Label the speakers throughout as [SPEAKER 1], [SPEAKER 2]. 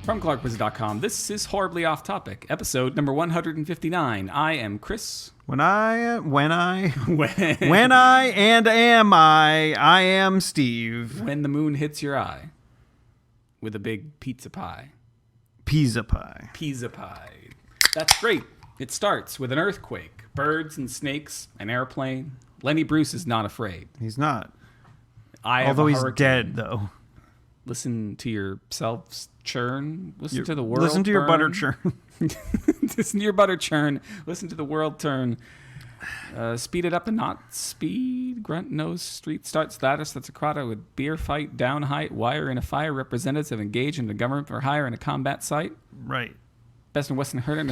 [SPEAKER 1] From ClarkWizard.com, this is Horribly Off Topic, episode number 159. I am Chris.
[SPEAKER 2] I am Steve.
[SPEAKER 1] When the moon hits your eye with a big pizza pie.
[SPEAKER 2] Pizza pie.
[SPEAKER 1] Pizza pie. That's great. It starts with an earthquake, birds and snakes, an airplane. Lenny Bruce is not afraid.
[SPEAKER 2] He's not.
[SPEAKER 1] Although
[SPEAKER 2] he's dead, though.
[SPEAKER 1] Listen to yourselves churn. Listen to the world
[SPEAKER 2] Listen to
[SPEAKER 1] burn.
[SPEAKER 2] your butter churn.
[SPEAKER 1] Listen to your butter churn. Listen to the world turn. Speed it up and not speed. Grunt nose street start status. That's a crowd with beer fight down height. Wire in a fire. Representatives engaged in the government for hire in a combat site.
[SPEAKER 2] Right.
[SPEAKER 1] Best and Western herd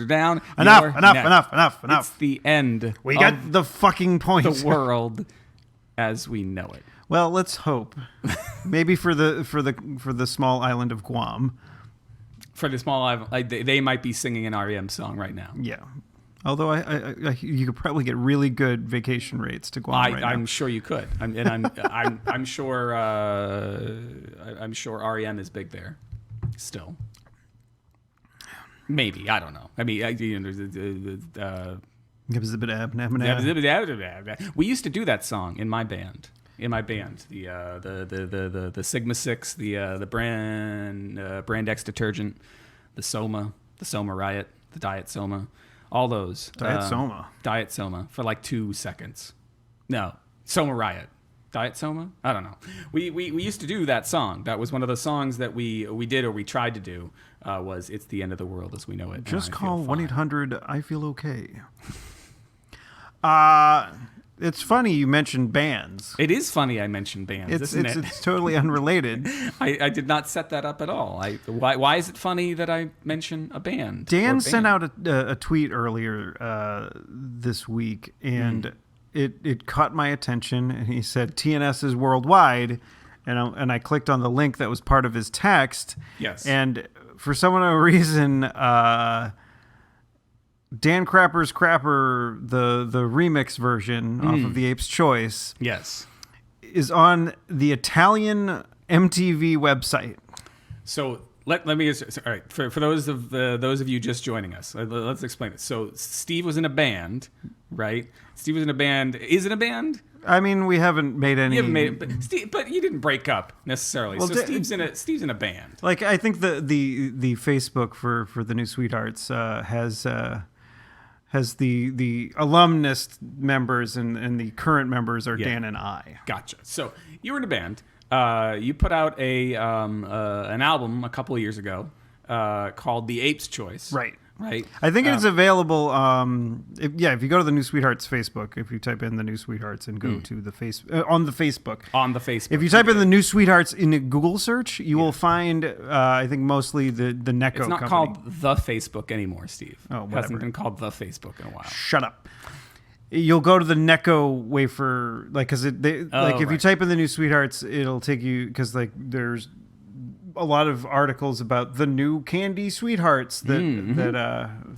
[SPEAKER 1] down.
[SPEAKER 2] Enough.
[SPEAKER 1] It's the end.
[SPEAKER 2] We got the fucking point.
[SPEAKER 1] The world as we know it.
[SPEAKER 2] Well, let's hope. Maybe for the small island of Guam.
[SPEAKER 1] For the small island, they might be singing an REM song right now.
[SPEAKER 2] Yeah. Although I you could probably get really good vacation rates to Guam right now.
[SPEAKER 1] I'm sure you could. I'm sure. I'm sure REM is big there. Still. Maybe, I don't know. I mean, we used to do that song in my band. The Sigma 6, the brand X detergent, the Soma Riot, the Diet Soma, all those. Diet Soma for like 2 seconds. No, Soma Riot. Diet Soma? I don't know. We used to do that song. That was one of the songs that we did or we tried to do. Was It's the End of the World as we know it.
[SPEAKER 2] Just call 1-800-I-FEEL-OK. It's funny you mentioned bands.
[SPEAKER 1] It is funny I mentioned bands, isn't it?
[SPEAKER 2] It's totally unrelated.
[SPEAKER 1] I did not set that up at all. Why is it funny that I mention a band?
[SPEAKER 2] Dan sent out a tweet earlier this week, and it caught my attention, and he said TNS is worldwide, and I clicked on the link that was part of his text.
[SPEAKER 1] Yes.
[SPEAKER 2] And for some reason, Dan Crapper's Crapper, the remix version off of The Ape's Choice,
[SPEAKER 1] yes,
[SPEAKER 2] is on the Italian MTV website.
[SPEAKER 1] So let me all right, for those of you just joining us, let's explain it. So Steve was in a band, right? Steve was in a band. Is it a band?
[SPEAKER 2] I mean, we haven't made any.
[SPEAKER 1] You haven't made it, but you didn't break up necessarily. Well, so Steve's in a band.
[SPEAKER 2] Like, I think the Facebook for the New Sweethearts has the alumnus members and the current members are Dan and I.
[SPEAKER 1] Gotcha. So you were in a band. You put out an album a couple of years ago called The Ape's Choice. Right.
[SPEAKER 2] I think it's available. If you go to the New Sweethearts Facebook, if you type in the New Sweethearts and go to the on the Facebook. If you type in the New Sweethearts in a Google search, you will find, I think, mostly the Necco
[SPEAKER 1] It's not
[SPEAKER 2] company.
[SPEAKER 1] called the Facebook anymore, Steve.
[SPEAKER 2] Oh, whatever.
[SPEAKER 1] It hasn't been called the Facebook in a while.
[SPEAKER 2] Shut up. You'll go to the Necco wafer, if you type in the New Sweethearts, it'll take you, because there's a lot of articles about the new candy sweethearts that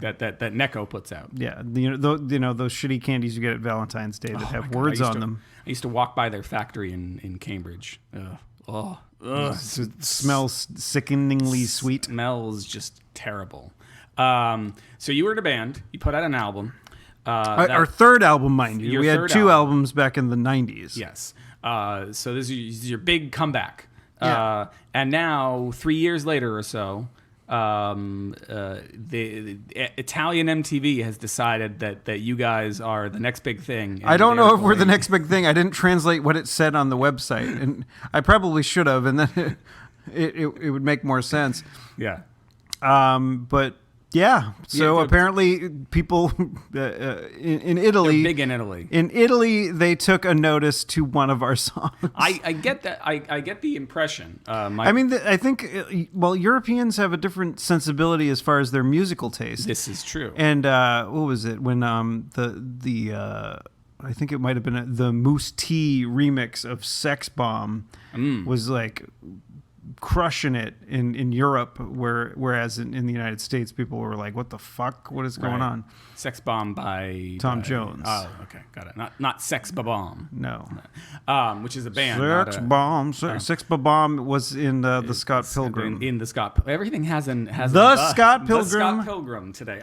[SPEAKER 1] Necco puts out.
[SPEAKER 2] Yeah, those shitty candies you get at Valentine's Day that have words on them.
[SPEAKER 1] I used to walk by their factory in Cambridge.
[SPEAKER 2] It smells sickeningly sweet.
[SPEAKER 1] Smells just terrible. So you were in a band. You put out an album.
[SPEAKER 2] Our third album, mind you. We had 2 albums back in the 90s.
[SPEAKER 1] Yes. So this is your big comeback.
[SPEAKER 2] Yeah.
[SPEAKER 1] And now, 3 years later or so, the Italian MTV has decided that you guys are the next big thing.
[SPEAKER 2] I don't know if we're the next big thing. I didn't translate what it said on the website, and I probably should have, and then it would make more sense.
[SPEAKER 1] Yeah.
[SPEAKER 2] But yeah, so apparently people in Italy,
[SPEAKER 1] they're big in Italy.
[SPEAKER 2] In Italy, they took a notice to one of our songs.
[SPEAKER 1] I get that. I get the impression.
[SPEAKER 2] I think Europeans have a different sensibility as far as their musical taste.
[SPEAKER 1] This is true.
[SPEAKER 2] And what was it when I think it might have been the Moose T remix of Sex Bomb was like crushing it in Europe, whereas in the United States, people were like, "What the fuck? What is going on?"
[SPEAKER 1] Sex Bomb by
[SPEAKER 2] Tom Jones.
[SPEAKER 1] Oh, okay, got it. Not Sex Bomb.
[SPEAKER 2] No.
[SPEAKER 1] Which is a band.
[SPEAKER 2] Sex Bomb was in the Scott Pilgrim.
[SPEAKER 1] In the Scott. Everything has
[SPEAKER 2] the Scott Pilgrim.
[SPEAKER 1] The Scott Pilgrim today.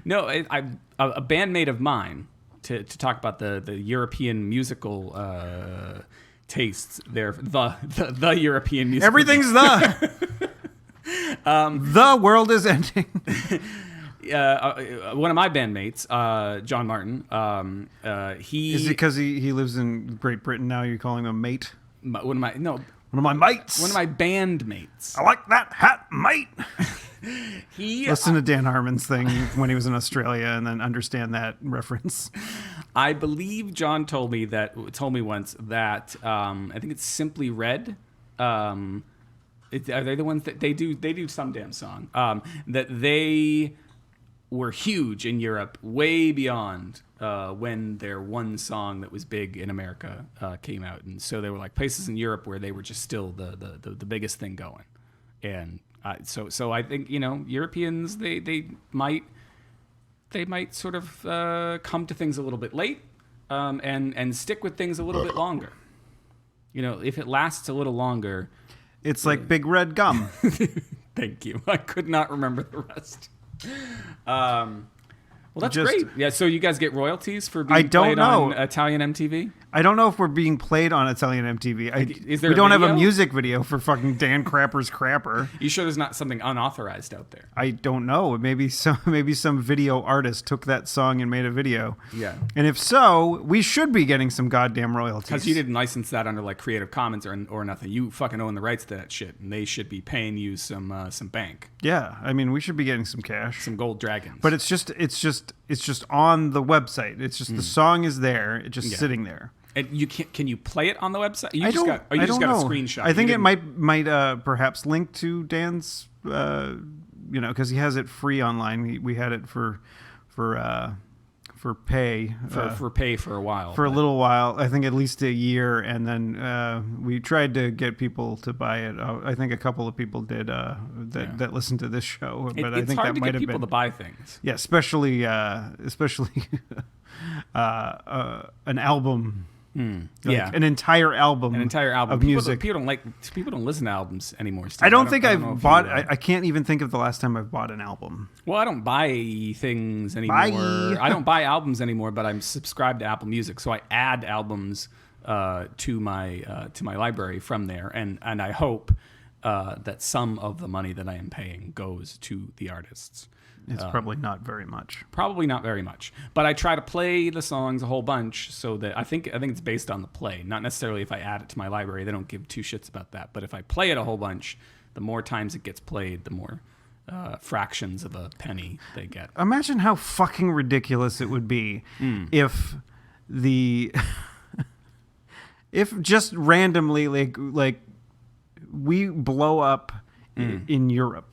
[SPEAKER 1] No, a bandmate of mine to talk about the European musical tastes. There, the European musical.
[SPEAKER 2] Everything's the world is ending.
[SPEAKER 1] One of my bandmates, John Martin, he
[SPEAKER 2] is it because he lives in Great Britain now? You're calling him a mate?
[SPEAKER 1] One of my
[SPEAKER 2] mates.
[SPEAKER 1] One of my bandmates.
[SPEAKER 2] I like that hat, mate.
[SPEAKER 1] He
[SPEAKER 2] listen to Dan Harmon's thing when he was in Australia, and then understand that reference.
[SPEAKER 1] I believe John told me once that I think it's Simply Red. Are they the ones that they do some damn song that they were huge in Europe, way beyond when their one song that was big in America came out, and so they were like places in Europe where they were just still the biggest thing going, and so I think Europeans they might sort of come to things a little bit late and stick with things a little bit longer. If it lasts a little longer,
[SPEAKER 2] it's like Big Red Gum.
[SPEAKER 1] Thank you. I could not remember the rest. Well, that's great. Yeah, so you guys get royalties for being played on Italian MTV?
[SPEAKER 2] I don't know if we're being played on Italian MTV.
[SPEAKER 1] We
[SPEAKER 2] don't have a music video for fucking Dan Crapper's Crapper.
[SPEAKER 1] You sure there's not something unauthorized out there?
[SPEAKER 2] I don't know. Maybe some video artist took that song and made a video.
[SPEAKER 1] Yeah.
[SPEAKER 2] And if so, we should be getting some goddamn royalties.
[SPEAKER 1] Because you didn't license that under like Creative Commons or nothing. You fucking own the rights to that shit, and they should be paying you some bank.
[SPEAKER 2] Yeah, I mean, we should be getting some cash,
[SPEAKER 1] some gold dragons.
[SPEAKER 2] But it's just on the website. It's just the song is there, it's just sitting there.
[SPEAKER 1] And can you play it on the website? You
[SPEAKER 2] I
[SPEAKER 1] just
[SPEAKER 2] don't
[SPEAKER 1] got
[SPEAKER 2] know.
[SPEAKER 1] a screenshot.
[SPEAKER 2] I think it might perhaps link to Dan's, because he has it free online. We had it for pay
[SPEAKER 1] for pay for a while,
[SPEAKER 2] a little while. I think at least a year, and then we tried to get people to buy it. I think a couple of people did that listened to this show, but I think that might have been
[SPEAKER 1] people to buy things.
[SPEAKER 2] Yeah, especially an album.
[SPEAKER 1] An
[SPEAKER 2] entire album of music.
[SPEAKER 1] People don't listen to albums anymore, Steve.
[SPEAKER 2] I don't think I've bought. I can't even think of the last time I've bought an album.
[SPEAKER 1] Well, I don't buy things anymore. I don't buy albums anymore, but I'm subscribed to Apple Music, so I add albums to my library from there, and I hope that some of the money that I am paying goes to the artists.
[SPEAKER 2] It's probably not very much.
[SPEAKER 1] Probably not very much. But I try to play the songs a whole bunch so that I think it's based on the play. Not necessarily if I add it to my library. They don't give two shits about that. But if I play it a whole bunch, the more times it gets played, the more fractions of a penny they get.
[SPEAKER 2] Imagine how fucking ridiculous it would be if if just randomly like we blow up in Europe.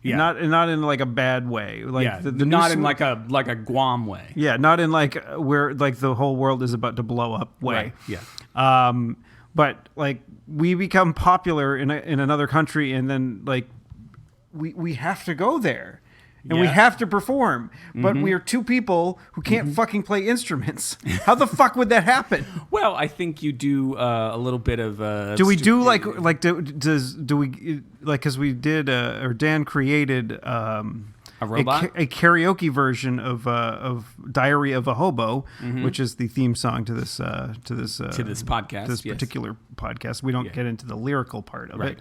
[SPEAKER 2] Yeah. Not in like a bad way. Like
[SPEAKER 1] not in like a Guam way.
[SPEAKER 2] Yeah, not in like where like the whole world is about to blow up way.
[SPEAKER 1] Right. Yeah.
[SPEAKER 2] But like we become popular in another country, and then like we have to go there. And we have to perform, but we are two people who can't fucking play instruments. How the fuck would that happen?
[SPEAKER 1] Well, I think you do a little bit of.
[SPEAKER 2] Do we do do we because we did or Dan created
[SPEAKER 1] a robot,
[SPEAKER 2] a karaoke version of Diary of a Hobo, which is the theme song to this
[SPEAKER 1] podcast,
[SPEAKER 2] this particular podcast. We don't get into the lyrical part of it,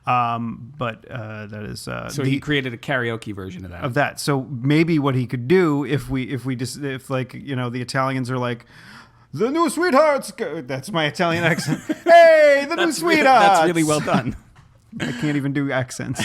[SPEAKER 2] but that is
[SPEAKER 1] so he created a karaoke version of
[SPEAKER 2] that. So maybe what he could do if like the Italians are like, the new sweethearts. That's my Italian accent. Hey, the new sweethearts.
[SPEAKER 1] That's really well done.
[SPEAKER 2] I can't even do accents.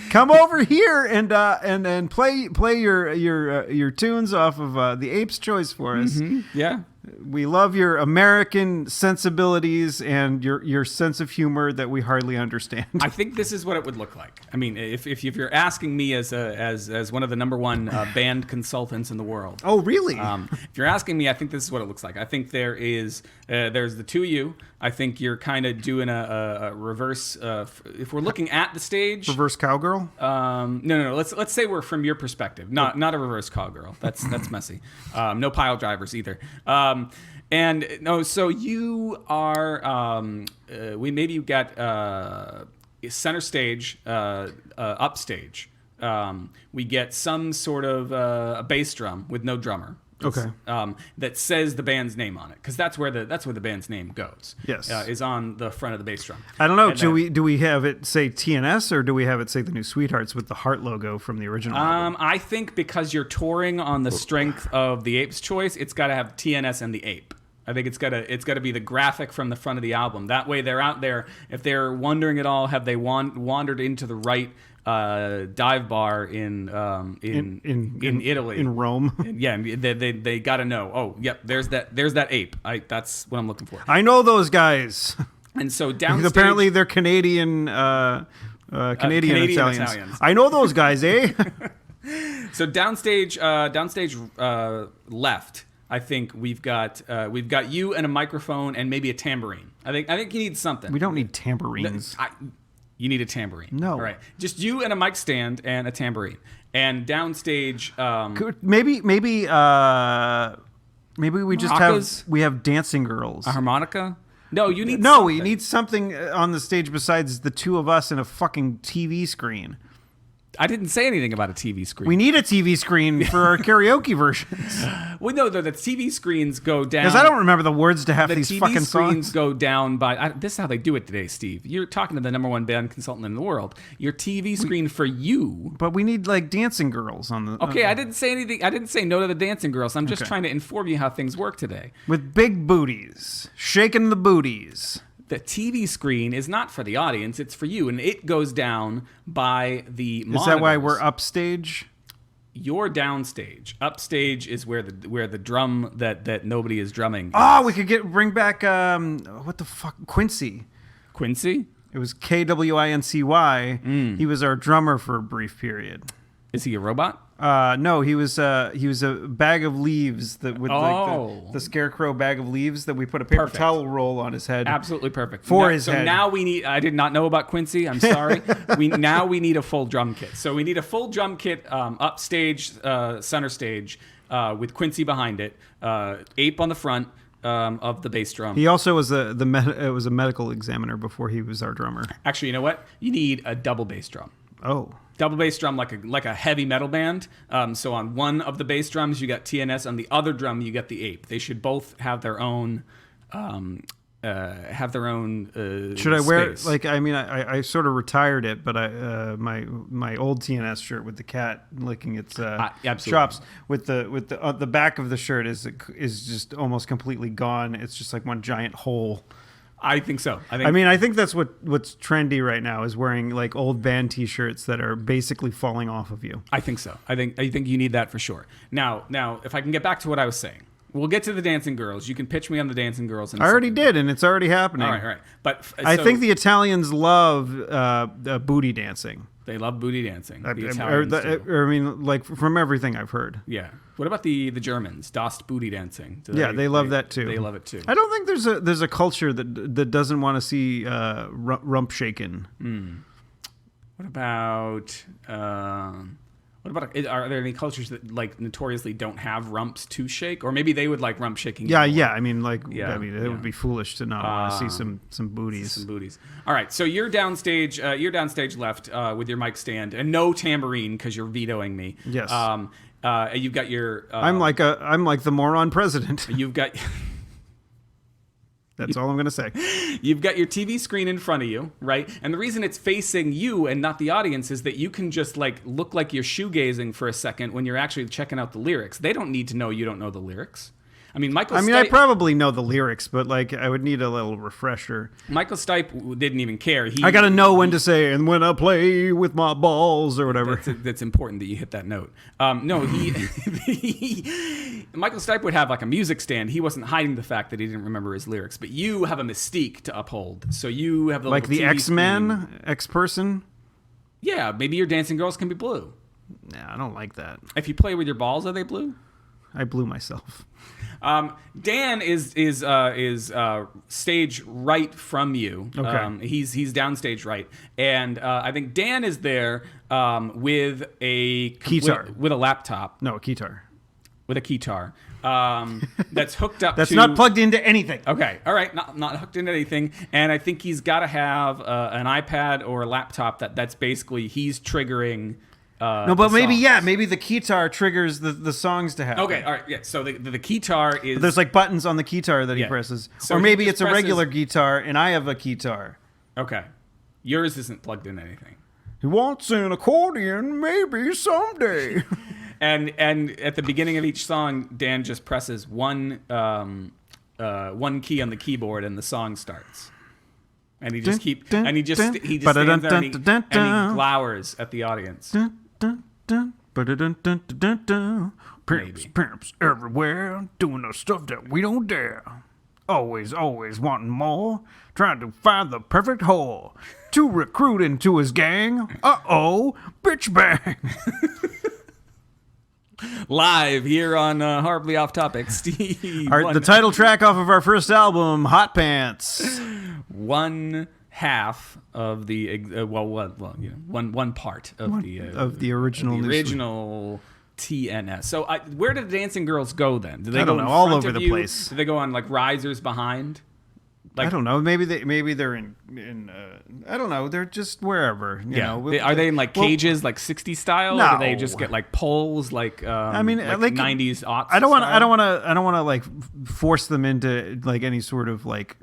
[SPEAKER 2] Come over here and play your tunes off of the Ape's Choice for us.
[SPEAKER 1] Yeah.
[SPEAKER 2] We love your American sensibilities and your sense of humor that we hardly understand.
[SPEAKER 1] I think this is what it would look like. I mean, if you're asking me as one of the number one band consultants in the world.
[SPEAKER 2] Oh, really?
[SPEAKER 1] If you're asking me, I think this is what it looks like. I think there's the two of you. I think you're kind of doing a reverse. If we're looking at the stage,
[SPEAKER 2] reverse cowgirl.
[SPEAKER 1] No. Let's say we're from your perspective, not a reverse cowgirl. That's messy. No pile drivers either. And no, so you are. Maybe you got center stage, upstage. We get some sort of a bass drum with no drummer.
[SPEAKER 2] Okay.
[SPEAKER 1] That says the band's name on it, because that's where the band's name goes.
[SPEAKER 2] Yes.
[SPEAKER 1] Is on the front of the bass drum.
[SPEAKER 2] I don't know. Do we have it say TNS, or do we have it say the New Sweethearts with the heart logo from the original album?
[SPEAKER 1] I think because you're touring on the strength of the Ape's Choice, it's got to have TNS and the Ape. I think it's got to be the graphic from the front of the album. That way, they're out there. If they're wondering at all, have they wandered into the right dive bar in Italy,
[SPEAKER 2] in Rome?
[SPEAKER 1] Yeah, they got to know. Oh, yep. There's that ape. That's what I'm looking for.
[SPEAKER 2] I know those guys.
[SPEAKER 1] And so downstage,
[SPEAKER 2] apparently they're Canadian Italians. I know those guys, eh?
[SPEAKER 1] So downstage left. I think we've got you and a microphone and maybe a tambourine. I think you need something.
[SPEAKER 2] We don't need tambourines.
[SPEAKER 1] You need a tambourine.
[SPEAKER 2] No.
[SPEAKER 1] All right. Just you and a mic stand and a tambourine. And downstage.
[SPEAKER 2] Maybe we just have dancing girls.
[SPEAKER 1] A harmonica? No, you need
[SPEAKER 2] something. You need something on the stage besides the two of us and a fucking TV screen.
[SPEAKER 1] I didn't say anything about a TV screen.
[SPEAKER 2] We need a TV screen for our karaoke versions.
[SPEAKER 1] Well, no, the TV screens go down.
[SPEAKER 2] Because I don't remember the words to half these
[SPEAKER 1] TV
[SPEAKER 2] fucking
[SPEAKER 1] screens
[SPEAKER 2] songs.
[SPEAKER 1] go down by... this is how they do it today, Steve. You're talking to the number one band consultant in the world. Your TV screen for you...
[SPEAKER 2] But we need, like, dancing girls on the...
[SPEAKER 1] Okay, I didn't say anything. I didn't say no to the dancing girls. I'm just trying to inform you how things work today.
[SPEAKER 2] With big booties. Shaking the booties.
[SPEAKER 1] The TV screen is not for the audience, it's for you, and it goes down by the monitors.
[SPEAKER 2] Is that why we're upstage?
[SPEAKER 1] You're downstage. Upstage is where the drum that nobody is drumming.
[SPEAKER 2] Oh, we could bring back what the fuck, Quincy.
[SPEAKER 1] Quincy?
[SPEAKER 2] It was Kwincy. He was our drummer for a brief period.
[SPEAKER 1] Is he a robot?
[SPEAKER 2] No, he was a bag of leaves like the scarecrow bag of leaves that we put a paper towel roll on his head.
[SPEAKER 1] Absolutely perfect.
[SPEAKER 2] His head.
[SPEAKER 1] So now we need. I did not know about Quincy. I'm sorry. we need a full drum kit. So we need a full drum kit upstage, center stage, with Quincy behind it, Ape on the front. Of the bass drum.
[SPEAKER 2] He also was a medical examiner before he was our drummer.
[SPEAKER 1] Actually, you know what? You need a double bass drum.
[SPEAKER 2] Oh.
[SPEAKER 1] Double bass drum like a heavy metal band. So on one of the bass drums you got TNS, on the other drum you got the Ape. They should both have their own
[SPEAKER 2] Should I wear
[SPEAKER 1] space.
[SPEAKER 2] I sort of retired it, but my old TNS shirt with the cat licking its chops with the back of the shirt is just almost completely gone. It's just like one giant hole.
[SPEAKER 1] I think so.
[SPEAKER 2] I think that's what's trendy right now is wearing like old band T-shirts that are basically falling off of you.
[SPEAKER 1] I think so. I think you need that for sure. Now, if I can get back to what I was saying, we'll get to the dancing girls. You can pitch me on the dancing girls.
[SPEAKER 2] I already did, and it's already happening.
[SPEAKER 1] All right. But
[SPEAKER 2] I think the Italians love booty dancing.
[SPEAKER 1] They love booty dancing. The
[SPEAKER 2] Italians from everything I've heard.
[SPEAKER 1] Yeah. What about the Germans? Das booty dancing.
[SPEAKER 2] They love that too.
[SPEAKER 1] They love it too.
[SPEAKER 2] I don't think there's a culture that doesn't want to see rump shaken.
[SPEAKER 1] What about? Are there any cultures that like notoriously don't have rumps to shake, or maybe they would like rump shaking?
[SPEAKER 2] Yeah. It would be foolish to not want to see some booties.
[SPEAKER 1] Some booties. All right, so you're downstage. You're downstage left with your mic stand and no tambourine because you're vetoing me.
[SPEAKER 2] Yes.
[SPEAKER 1] You've got your.
[SPEAKER 2] I'm like the moron president.
[SPEAKER 1] You've got.
[SPEAKER 2] That's all I'm going to say.
[SPEAKER 1] You've got your TV screen in front of you, right? And the reason it's facing you and not the audience is that you can just like look like you're shoegazing for a second when you're actually checking out the lyrics. They don't need to know you don't know the lyrics. I mean,
[SPEAKER 2] I probably know the lyrics, but like I would need a little refresher.
[SPEAKER 1] Michael Stipe didn't even care.
[SPEAKER 2] I got to know when to say, and when I play with my balls or whatever.
[SPEAKER 1] That's important that you hit that note. No, Michael Stipe would have like a music stand. He wasn't hiding the fact that he didn't remember his lyrics, but you have a mystique to uphold. So you have the
[SPEAKER 2] like the
[SPEAKER 1] TV
[SPEAKER 2] X-Men,
[SPEAKER 1] screen.
[SPEAKER 2] X-person.
[SPEAKER 1] Yeah, maybe your dancing girls can be blue.
[SPEAKER 2] Nah, I don't like that.
[SPEAKER 1] If you play with your balls, are they blue?
[SPEAKER 2] I blew myself.
[SPEAKER 1] Dan is stage right from you.
[SPEAKER 2] Okay.
[SPEAKER 1] He's downstage right, and I think Dan is there with a
[SPEAKER 2] keytar,
[SPEAKER 1] with a laptop.
[SPEAKER 2] No, a keytar.
[SPEAKER 1] With a keytar that's hooked up.
[SPEAKER 2] That's not plugged into anything.
[SPEAKER 1] Okay, all right, not hooked into anything. And I think he's got to have an iPad or a laptop that's basically he's triggering.
[SPEAKER 2] No, but maybe the keytar triggers the songs to happen.
[SPEAKER 1] Okay, all right, yeah. So the keytar is...
[SPEAKER 2] But there's like buttons on the keytar that he presses.
[SPEAKER 1] So
[SPEAKER 2] or maybe it's a regular guitar and I have a keytar.
[SPEAKER 1] Okay. Yours isn't plugged in anything.
[SPEAKER 2] He wants an accordion maybe someday.
[SPEAKER 1] and at the beginning of each song, Dan just presses one key on the keyboard and the song starts. And he just stands there and he glowers at the audience.
[SPEAKER 2] Pimps everywhere, doing the stuff that we don't dare. Always wanting more, trying to find the perfect whore to recruit into his gang. Bitch bang.
[SPEAKER 1] Live here on Horribly Off Topic, Steve.
[SPEAKER 2] The title track off of our first album, Hot Pants.
[SPEAKER 1] One half of the one part of the original TNS. So where did the dancing girls go then? Did they go
[SPEAKER 2] all over the place?
[SPEAKER 1] Did they go on like risers behind?
[SPEAKER 2] Like, I don't know. Maybe they're in I don't know. They're just wherever. You know.
[SPEAKER 1] Are they in like cages, like 60s style?
[SPEAKER 2] No.
[SPEAKER 1] Or do they just get like poles, like like 90s aughts?
[SPEAKER 2] I don't want to like force them into like any sort of like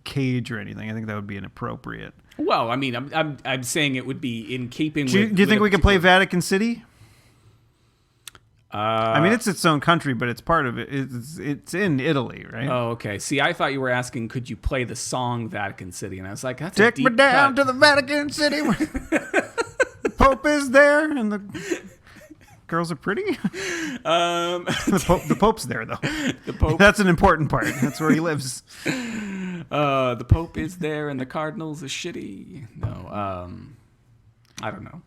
[SPEAKER 2] cage or anything. I think that would be inappropriate.
[SPEAKER 1] Well, I mean, I'm saying it would be in keeping.
[SPEAKER 2] Do you think we can play Vatican City? I mean, it's its own country, but it's part of it. It's in Italy, right?
[SPEAKER 1] Oh, okay. See, I thought you were asking, could you play the song Vatican City? And I was like, that's
[SPEAKER 2] Take
[SPEAKER 1] a deep
[SPEAKER 2] me down
[SPEAKER 1] cut.
[SPEAKER 2] to the Vatican City. The Pope is there, and the girls are pretty. The Pope's there, though.
[SPEAKER 1] The Pope.
[SPEAKER 2] That's an important part. That's where he lives.
[SPEAKER 1] The Pope is there, and the Cardinals are shitty. No, I don't know.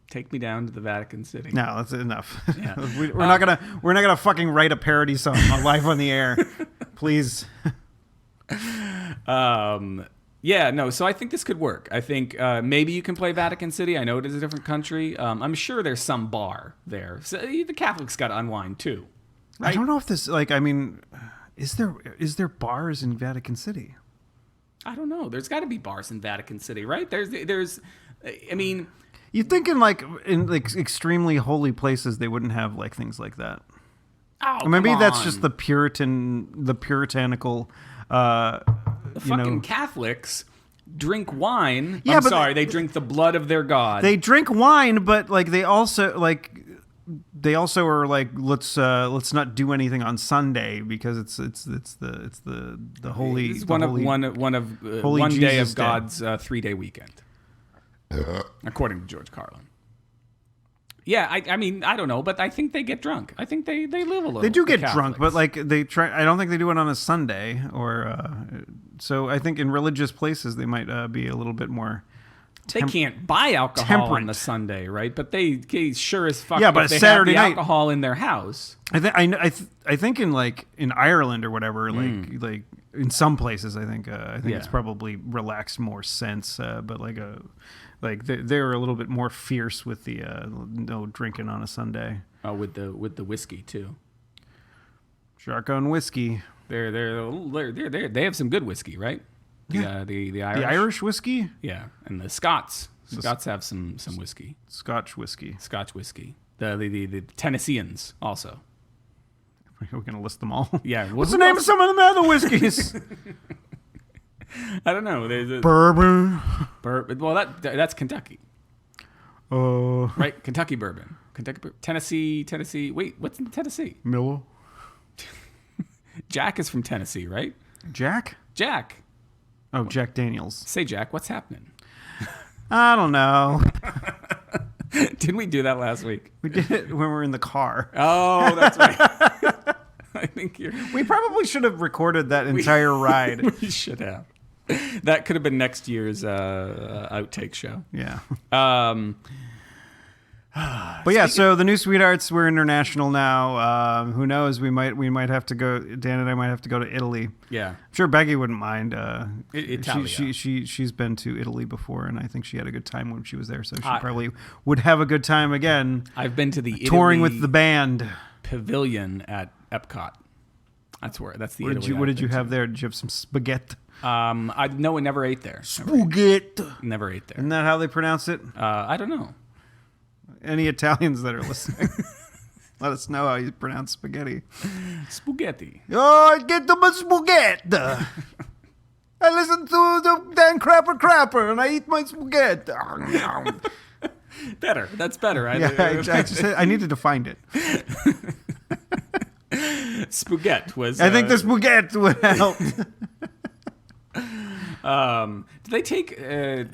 [SPEAKER 1] Take me down to the Vatican City.
[SPEAKER 2] No, that's enough.
[SPEAKER 1] Yeah.
[SPEAKER 2] We're not gonna fucking write a parody song live on the air, please.
[SPEAKER 1] Yeah, no. So I think this could work. I think maybe you can play Vatican City. I know it is a different country. I'm sure there's some bar there. So the Catholics got to unwind too. Right?
[SPEAKER 2] I don't know if this is there bars in Vatican City?
[SPEAKER 1] I don't know. There's got to be bars in Vatican City, right? There's. I mean.
[SPEAKER 2] You'd think in extremely holy places they wouldn't have like things like that.
[SPEAKER 1] Oh,
[SPEAKER 2] or maybe that's
[SPEAKER 1] on.
[SPEAKER 2] just the puritanical.
[SPEAKER 1] The fucking Catholics drink wine.
[SPEAKER 2] Yeah,
[SPEAKER 1] they drink the blood of their god.
[SPEAKER 2] They drink wine, but like they also are like let's not do anything on Sunday because it's the holy.
[SPEAKER 1] It's one day of God's 3-day weekend. According to George Carlin. Yeah, I mean, I don't know, but I think they get drunk. I think they live a little.
[SPEAKER 2] They do get drunk, but like they try. I don't think they do it on a Sunday or. So I think in religious places they might be a little bit more.
[SPEAKER 1] They can't buy alcohol on the Sunday, right? But they sure as fuck.
[SPEAKER 2] Yeah, but
[SPEAKER 1] they
[SPEAKER 2] Saturday
[SPEAKER 1] have the
[SPEAKER 2] night
[SPEAKER 1] alcohol in their house.
[SPEAKER 2] I think in Ireland or whatever, like in some places, I think it's probably relaxed more sense, but like they're a little bit more fierce with the no drinking on a Sunday.
[SPEAKER 1] Oh, with the whiskey too.
[SPEAKER 2] Shotgun whiskey.
[SPEAKER 1] They have some good whiskey, right?
[SPEAKER 2] Yeah.
[SPEAKER 1] The Irish.
[SPEAKER 2] The Irish whiskey.
[SPEAKER 1] Yeah, and the Scots. Scots have some whiskey.
[SPEAKER 2] Scotch whiskey.
[SPEAKER 1] Scotch whiskey. The Tennesseans also.
[SPEAKER 2] We're gonna list them all.
[SPEAKER 1] Yeah.
[SPEAKER 2] What's the name of some of the other whiskeys?
[SPEAKER 1] I don't know. There's
[SPEAKER 2] bourbon.
[SPEAKER 1] Well, that's Kentucky. Right, Kentucky bourbon. Tennessee. Wait, what's in Tennessee?
[SPEAKER 2] Miller.
[SPEAKER 1] Jack is from Tennessee, right?
[SPEAKER 2] Jack?
[SPEAKER 1] Jack.
[SPEAKER 2] Oh, Jack Daniels.
[SPEAKER 1] Say, Jack, what's happening?
[SPEAKER 2] I don't know.
[SPEAKER 1] Didn't we do that last week?
[SPEAKER 2] We did it when we were in the car.
[SPEAKER 1] Oh, that's right. I think
[SPEAKER 2] we probably should have recorded that entire ride.
[SPEAKER 1] We should have. That could have been next year's outtake show.
[SPEAKER 2] Yeah. But yeah, so the New Sweethearts, we're international now. Who knows? We might have to go. Dan and I might have to go to Italy.
[SPEAKER 1] Yeah,
[SPEAKER 2] I'm sure Becky wouldn't mind.
[SPEAKER 1] Italy.
[SPEAKER 2] She's been to Italy before, and I think she had a good time when she was there. So she probably would have a good time again.
[SPEAKER 1] I've been to the
[SPEAKER 2] touring with the band
[SPEAKER 1] pavilion at Epcot. That's the.
[SPEAKER 2] What did you have there? Did you have some spaghetti?
[SPEAKER 1] No, I never ate there.
[SPEAKER 2] Spaghetti.
[SPEAKER 1] Never ate there.
[SPEAKER 2] Isn't that how they pronounce it?
[SPEAKER 1] I don't know.
[SPEAKER 2] Any Italians that are listening, let us know how you pronounce spaghetti.
[SPEAKER 1] Spaghetti.
[SPEAKER 2] Oh, get to my spaghetti. I listen to the Dan Crapper, and I eat my spaghetti.
[SPEAKER 1] Better. That's better.
[SPEAKER 2] I needed to find it.
[SPEAKER 1] Spaghetti was.
[SPEAKER 2] I think the spaghetti would help.
[SPEAKER 1] Do they take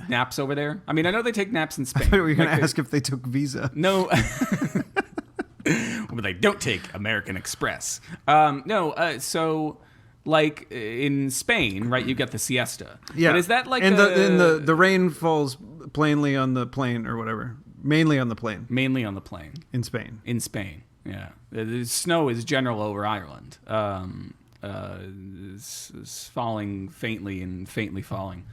[SPEAKER 1] naps over there? I mean, I know they take naps in Spain.
[SPEAKER 2] I thought you were going to ask if they took Visa.
[SPEAKER 1] No. But they don't take American Express. No. So, like in Spain, right? You get the siesta. Yeah. But is that like
[SPEAKER 2] the rain falls plainly on the plane or whatever? Mainly on the plane.
[SPEAKER 1] Mainly on the plane.
[SPEAKER 2] In Spain.
[SPEAKER 1] In Spain. Yeah. The snow is general over Ireland. Is falling faintly and faintly falling.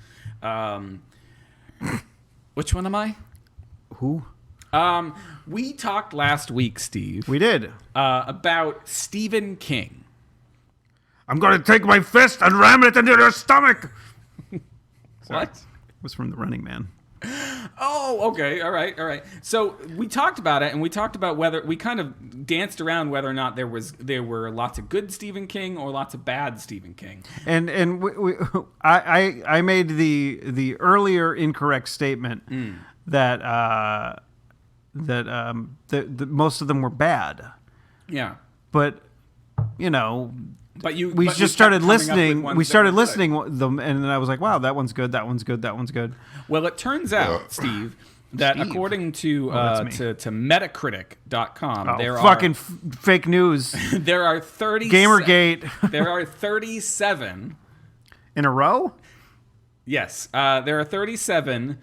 [SPEAKER 1] Which one am I?
[SPEAKER 2] Who?
[SPEAKER 1] We talked last week, Steve.
[SPEAKER 2] We did.
[SPEAKER 1] About Stephen King.
[SPEAKER 2] I'm going to take my fist and ram it into your stomach.
[SPEAKER 1] What?
[SPEAKER 2] It was from The Running Man.
[SPEAKER 1] Oh, okay. All right. So we talked about it, and we talked about whether we kind of danced around whether or not there were lots of good Stephen King or lots of bad Stephen King.
[SPEAKER 2] And I made the earlier incorrect statement that most of them were bad.
[SPEAKER 1] Yeah.
[SPEAKER 2] But you know.
[SPEAKER 1] We
[SPEAKER 2] just started listening. We started listening them, and then I was like, "Wow, that one's good. That one's good. That one's good."
[SPEAKER 1] Well, it turns out, Steve, that according to Metacritic.com, there
[SPEAKER 2] are fake news.
[SPEAKER 1] There are 30
[SPEAKER 2] Gamergate.
[SPEAKER 1] There are 37
[SPEAKER 2] in a row.
[SPEAKER 1] Yes, there are 37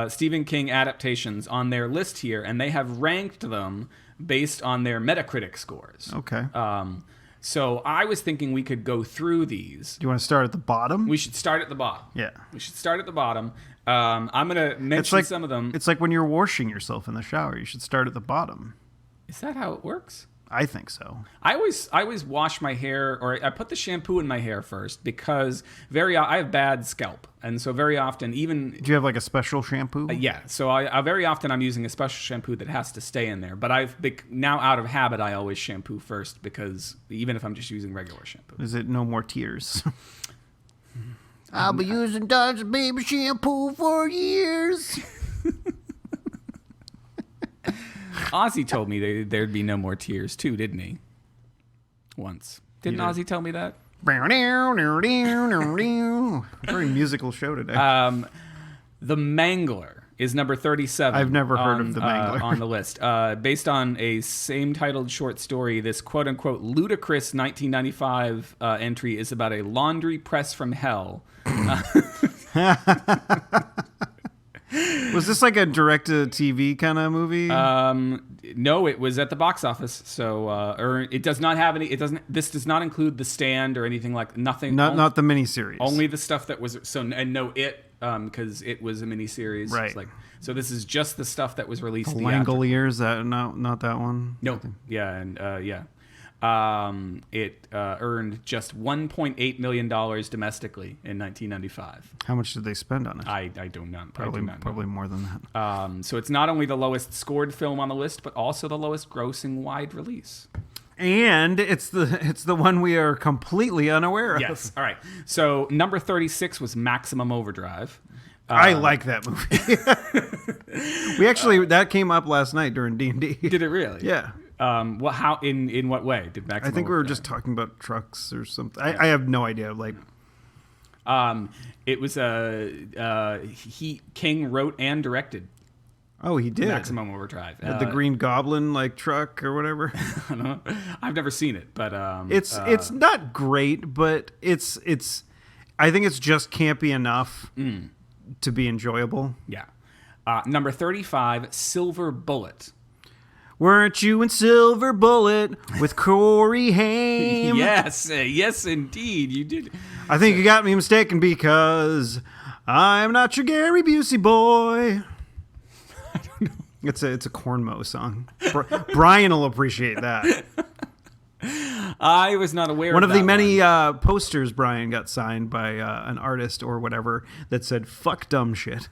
[SPEAKER 1] Stephen King adaptations on their list here, and they have ranked them based on their Metacritic scores.
[SPEAKER 2] Okay.
[SPEAKER 1] So I was thinking we could go through these.
[SPEAKER 2] Do you want to start at the bottom?
[SPEAKER 1] We should start at the bottom.
[SPEAKER 2] Yeah.
[SPEAKER 1] We should start at the bottom. I'm going to mention some of them.
[SPEAKER 2] It's like when you're washing yourself in the shower. You should start at the bottom.
[SPEAKER 1] Is that how it works?
[SPEAKER 2] I think so.
[SPEAKER 1] I always wash my hair, or I put the shampoo in my hair first because I have bad scalp, and so very often even.
[SPEAKER 2] Do you have like a special shampoo?
[SPEAKER 1] Yeah, so I very often I'm using a special shampoo that has to stay in there. But now out of habit I always shampoo first because even if I'm just using regular shampoo.
[SPEAKER 2] Is it No More Tears? I'll be using Dodge Baby shampoo for years.
[SPEAKER 1] Ozzy told me there'd be no more tears too, didn't he? Once. Didn't Ozzy tell me that?
[SPEAKER 2] Very musical show today.
[SPEAKER 1] The Mangler is number 37.
[SPEAKER 2] I've never heard of The Mangler.
[SPEAKER 1] On the list. Based on a same-titled short story, this quote-unquote ludicrous 1995 entry is about a laundry press from hell.
[SPEAKER 2] Was this like a direct-to-TV kind of movie?
[SPEAKER 1] No, it was at the box office. So, it does not have any. This does not include The Stand or anything like nothing.
[SPEAKER 2] Not the miniseries.
[SPEAKER 1] Only the stuff that was because it was a miniseries.
[SPEAKER 2] Right.
[SPEAKER 1] So this is just the stuff that was released.
[SPEAKER 2] The Langoliers. Not that one.
[SPEAKER 1] No. Yeah, and yeah. It earned just $1.8 million domestically in 1995.
[SPEAKER 2] How much did they spend on it?
[SPEAKER 1] I do not.
[SPEAKER 2] Probably more than
[SPEAKER 1] that. So it's not only the lowest scored film on the list, but also the lowest grossing wide release.
[SPEAKER 2] And it's the one we are completely unaware of.
[SPEAKER 1] Yes. All right. So number 36 was Maximum Overdrive.
[SPEAKER 2] I like that movie. We actually that came up last night during D&D.
[SPEAKER 1] Did it really?
[SPEAKER 2] Yeah.
[SPEAKER 1] What? How? In what way did Maximo?
[SPEAKER 2] I think we were just talking about trucks or something. I have no idea. Like,
[SPEAKER 1] it was King wrote and directed.
[SPEAKER 2] Oh, he did.
[SPEAKER 1] Maximum Overdrive.
[SPEAKER 2] The Green Goblin like truck or whatever.
[SPEAKER 1] I don't know. I've never seen it, but
[SPEAKER 2] it's not great, but it's. I think it's just campy enough to be enjoyable.
[SPEAKER 1] Yeah. Number 35, Silver Bullet.
[SPEAKER 2] Weren't you in Silver Bullet with Corey Haim?
[SPEAKER 1] Yes, indeed, you did.
[SPEAKER 2] I think you got me mistaken because I'm not your Gary Busey boy. I don't know. It's a Cornmo song. Brian will appreciate that.
[SPEAKER 1] I was not aware.
[SPEAKER 2] One
[SPEAKER 1] of
[SPEAKER 2] the many posters Brian got signed by an artist or whatever that said "fuck dumb shit."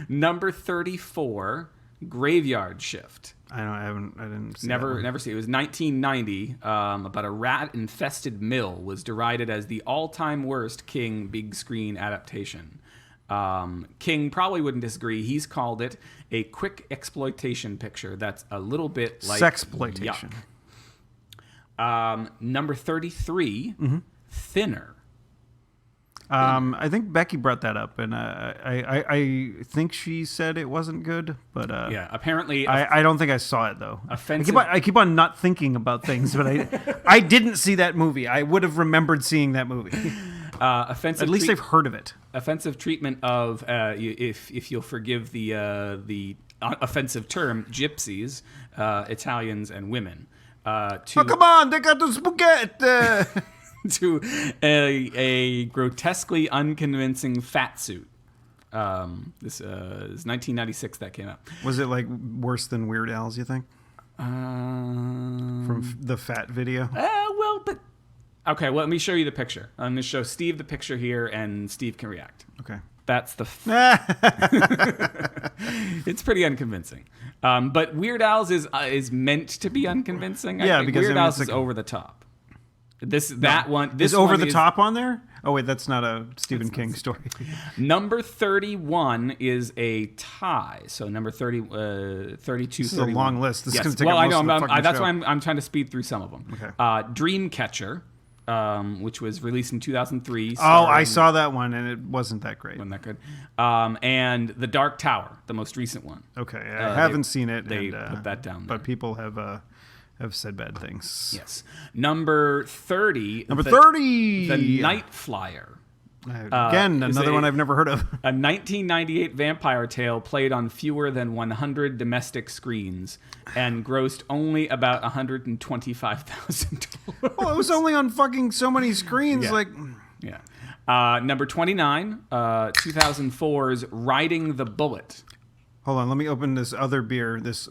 [SPEAKER 1] Number 34, Graveyard Shift.
[SPEAKER 2] I didn't see
[SPEAKER 1] never see it. It was 1990. About a rat-infested mill was derided as the all-time worst King big screen adaptation. King probably wouldn't disagree. He's called it a quick exploitation picture that's a little bit like
[SPEAKER 2] sexploitation.
[SPEAKER 1] Number 33, Thinner.
[SPEAKER 2] I think Becky brought that up, and I think she said it wasn't good, but
[SPEAKER 1] yeah, apparently
[SPEAKER 2] I don't think I saw it though.
[SPEAKER 1] Offensive.
[SPEAKER 2] I keep on not thinking about things, but I didn't see that movie. I would have remembered seeing that movie.
[SPEAKER 1] Offensive.
[SPEAKER 2] At least I've heard of it.
[SPEAKER 1] Offensive treatment of if you'll forgive the offensive term, gypsies, Italians, and women.
[SPEAKER 2] Oh, come on, they got the spaghetti.
[SPEAKER 1] To a grotesquely unconvincing fat suit. This is 1996 that came out.
[SPEAKER 2] Was it like worse than Weird Al's, you think? From the fat video?
[SPEAKER 1] Well, but... Okay, well, let me show you the picture. I'm going to show Steve the picture here, and Steve can react.
[SPEAKER 2] Okay.
[SPEAKER 1] That's the... It's pretty unconvincing. But Weird Al's is meant to be unconvincing. I think
[SPEAKER 2] because
[SPEAKER 1] Weird Al's is over the top. This
[SPEAKER 2] is over the top on there? Oh wait, that's not a Stephen King story.
[SPEAKER 1] Number 31 is a tie. So number 32,
[SPEAKER 2] This is
[SPEAKER 1] 31.
[SPEAKER 2] a long list. This is going to take
[SPEAKER 1] well,
[SPEAKER 2] up
[SPEAKER 1] I
[SPEAKER 2] most
[SPEAKER 1] know.
[SPEAKER 2] of the fucking
[SPEAKER 1] That's
[SPEAKER 2] show.
[SPEAKER 1] why I'm trying to speed through some of them.
[SPEAKER 2] Okay.
[SPEAKER 1] Dreamcatcher, which was released in 2003.
[SPEAKER 2] Oh, I saw that one, and it wasn't that great.
[SPEAKER 1] Wasn't that good? And The Dark Tower, the most recent one.
[SPEAKER 2] Okay, I haven't seen it.
[SPEAKER 1] They put that down there.
[SPEAKER 2] But people have said bad things.
[SPEAKER 1] Yes. Number 30.
[SPEAKER 2] Number 30.
[SPEAKER 1] The Night Flyer.
[SPEAKER 2] Again, another one I've never heard of.
[SPEAKER 1] A 1998 vampire tale played on fewer than 100 domestic screens and grossed only about $125,000.
[SPEAKER 2] Well, it was only on fucking so many screens.
[SPEAKER 1] Yeah. Number 29, 2004's Riding the Bullet.
[SPEAKER 2] Hold on, let me open this other beer. This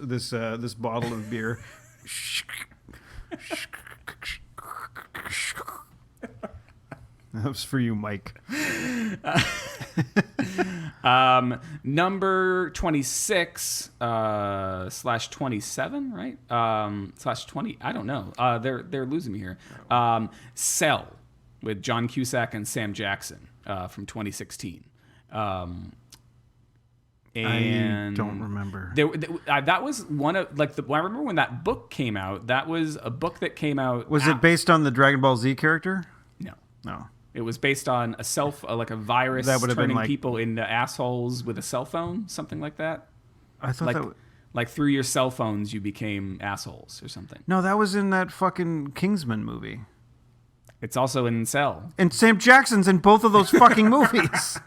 [SPEAKER 2] bottle of beer. That was for you, Mike.
[SPEAKER 1] Number 26 /27, right? /20. I don't know. They're losing me here. Cell with John Cusack and Sam Jackson from 2016. And
[SPEAKER 2] I don't remember.
[SPEAKER 1] That was one of I remember when that book came out. That was a book that came out.
[SPEAKER 2] Was it based on the Dragon Ball Z character?
[SPEAKER 1] No. It was based on a virus
[SPEAKER 2] that would have
[SPEAKER 1] turning
[SPEAKER 2] been
[SPEAKER 1] people into assholes with a cell phone, something like that.
[SPEAKER 2] I thought
[SPEAKER 1] like through your cell phones you became assholes or something.
[SPEAKER 2] No, that was in that fucking Kingsman movie.
[SPEAKER 1] It's also in Cell.
[SPEAKER 2] And Sam Jackson's in both of those fucking movies.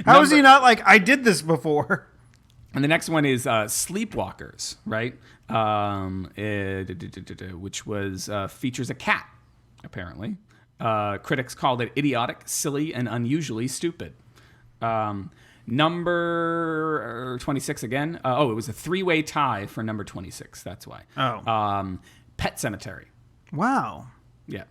[SPEAKER 2] How is he not like, I did this before?
[SPEAKER 1] And the next one is Sleepwalkers, right? Which was features a cat, apparently. Critics called it idiotic, silly, and unusually stupid. Number 26 again. It was a three-way tie for number 26. That's why. Pet Cemetery.
[SPEAKER 2] Wow.
[SPEAKER 1] Yeah.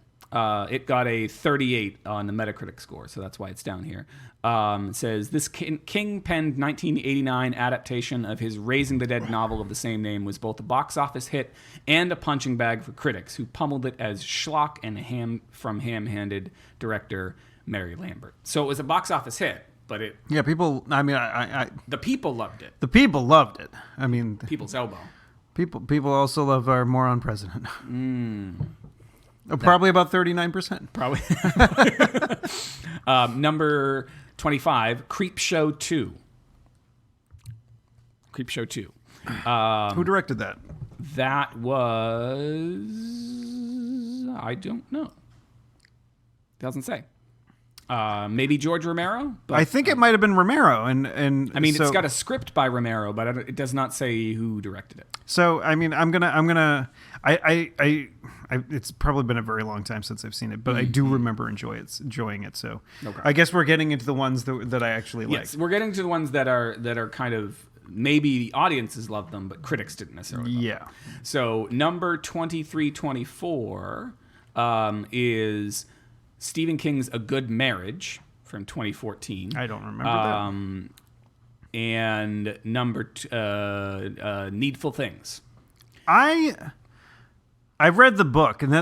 [SPEAKER 1] It got a 38 on the Metacritic score, so that's why it's down here. It says, this King penned 1989 adaptation of his Raising the Dead novel of the same name was both a box office hit and a punching bag for critics, who pummeled it as schlock and ham-handed director Mary Lambert. So it was a box office hit, but it...
[SPEAKER 2] Yeah, people... I mean,
[SPEAKER 1] the people loved it.
[SPEAKER 2] The people loved it. I mean...
[SPEAKER 1] People's elbow.
[SPEAKER 2] People also love our moron president. Probably about 39%.
[SPEAKER 1] Probably. Number 25, Creepshow 2. Creepshow 2.
[SPEAKER 2] Who directed that?
[SPEAKER 1] That was... I don't know. Doesn't say. Maybe George Romero? But,
[SPEAKER 2] I think it might have been Romero. And
[SPEAKER 1] I mean, it's got a script by Romero, but it does not say who directed it.
[SPEAKER 2] So, I mean, it's probably been a very long time since I've seen it, but I do remember enjoying it. So okay. I guess we're getting into the ones that I actually like.
[SPEAKER 1] Yes, we're getting to the ones that are kind of, maybe the audiences love them, but critics didn't necessarily love them. So number 2324 is Stephen King's A Good Marriage from 2014.
[SPEAKER 2] I don't remember that.
[SPEAKER 1] And number Needful Things.
[SPEAKER 2] I've read the book, and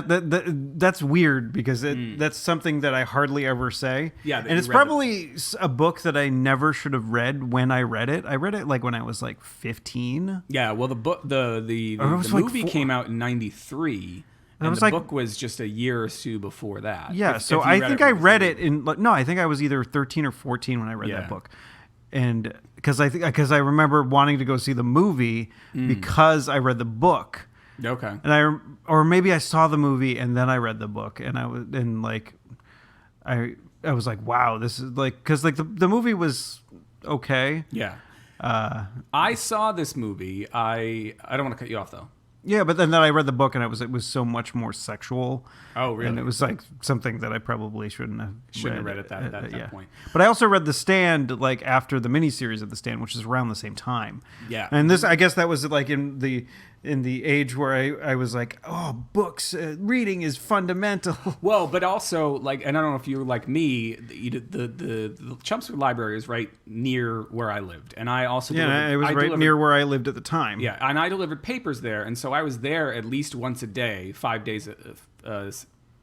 [SPEAKER 2] that's weird because that's something that I hardly ever say.
[SPEAKER 1] Yeah,
[SPEAKER 2] and it's probably a book that I never should have read when I read it. I read it like when I was like 15.
[SPEAKER 1] Yeah, well, the book, the movie came out in 93. And the book was just a year or two before that.
[SPEAKER 2] Yeah, so I think I read it in... No, I think I was either 13 or 14 when I read that book. And because I remember wanting to go see the movie because I read the book. Okay. And or maybe I saw the movie and then I read the book, and I was like, wow, this is like, because like the movie was okay.
[SPEAKER 1] Yeah. I saw this movie. I don't want to cut you off though.
[SPEAKER 2] Yeah, but then I read the book, and it was so much more sexual.
[SPEAKER 1] Oh, really?
[SPEAKER 2] And it was like something that I probably shouldn't have
[SPEAKER 1] read at that point.
[SPEAKER 2] But I also read The Stand like after the miniseries of The Stand, which is around the same time.
[SPEAKER 1] Yeah.
[SPEAKER 2] And this, I guess, that was like in the age where I was like, oh, books, reading is fundamental.
[SPEAKER 1] Well, but also like, and I don't know if you're like me, the Chelmsford Library is right near where I lived, and I also
[SPEAKER 2] it was near where I lived at the time.
[SPEAKER 1] Yeah, and I delivered papers there, and so I was there at least once a day, 5 days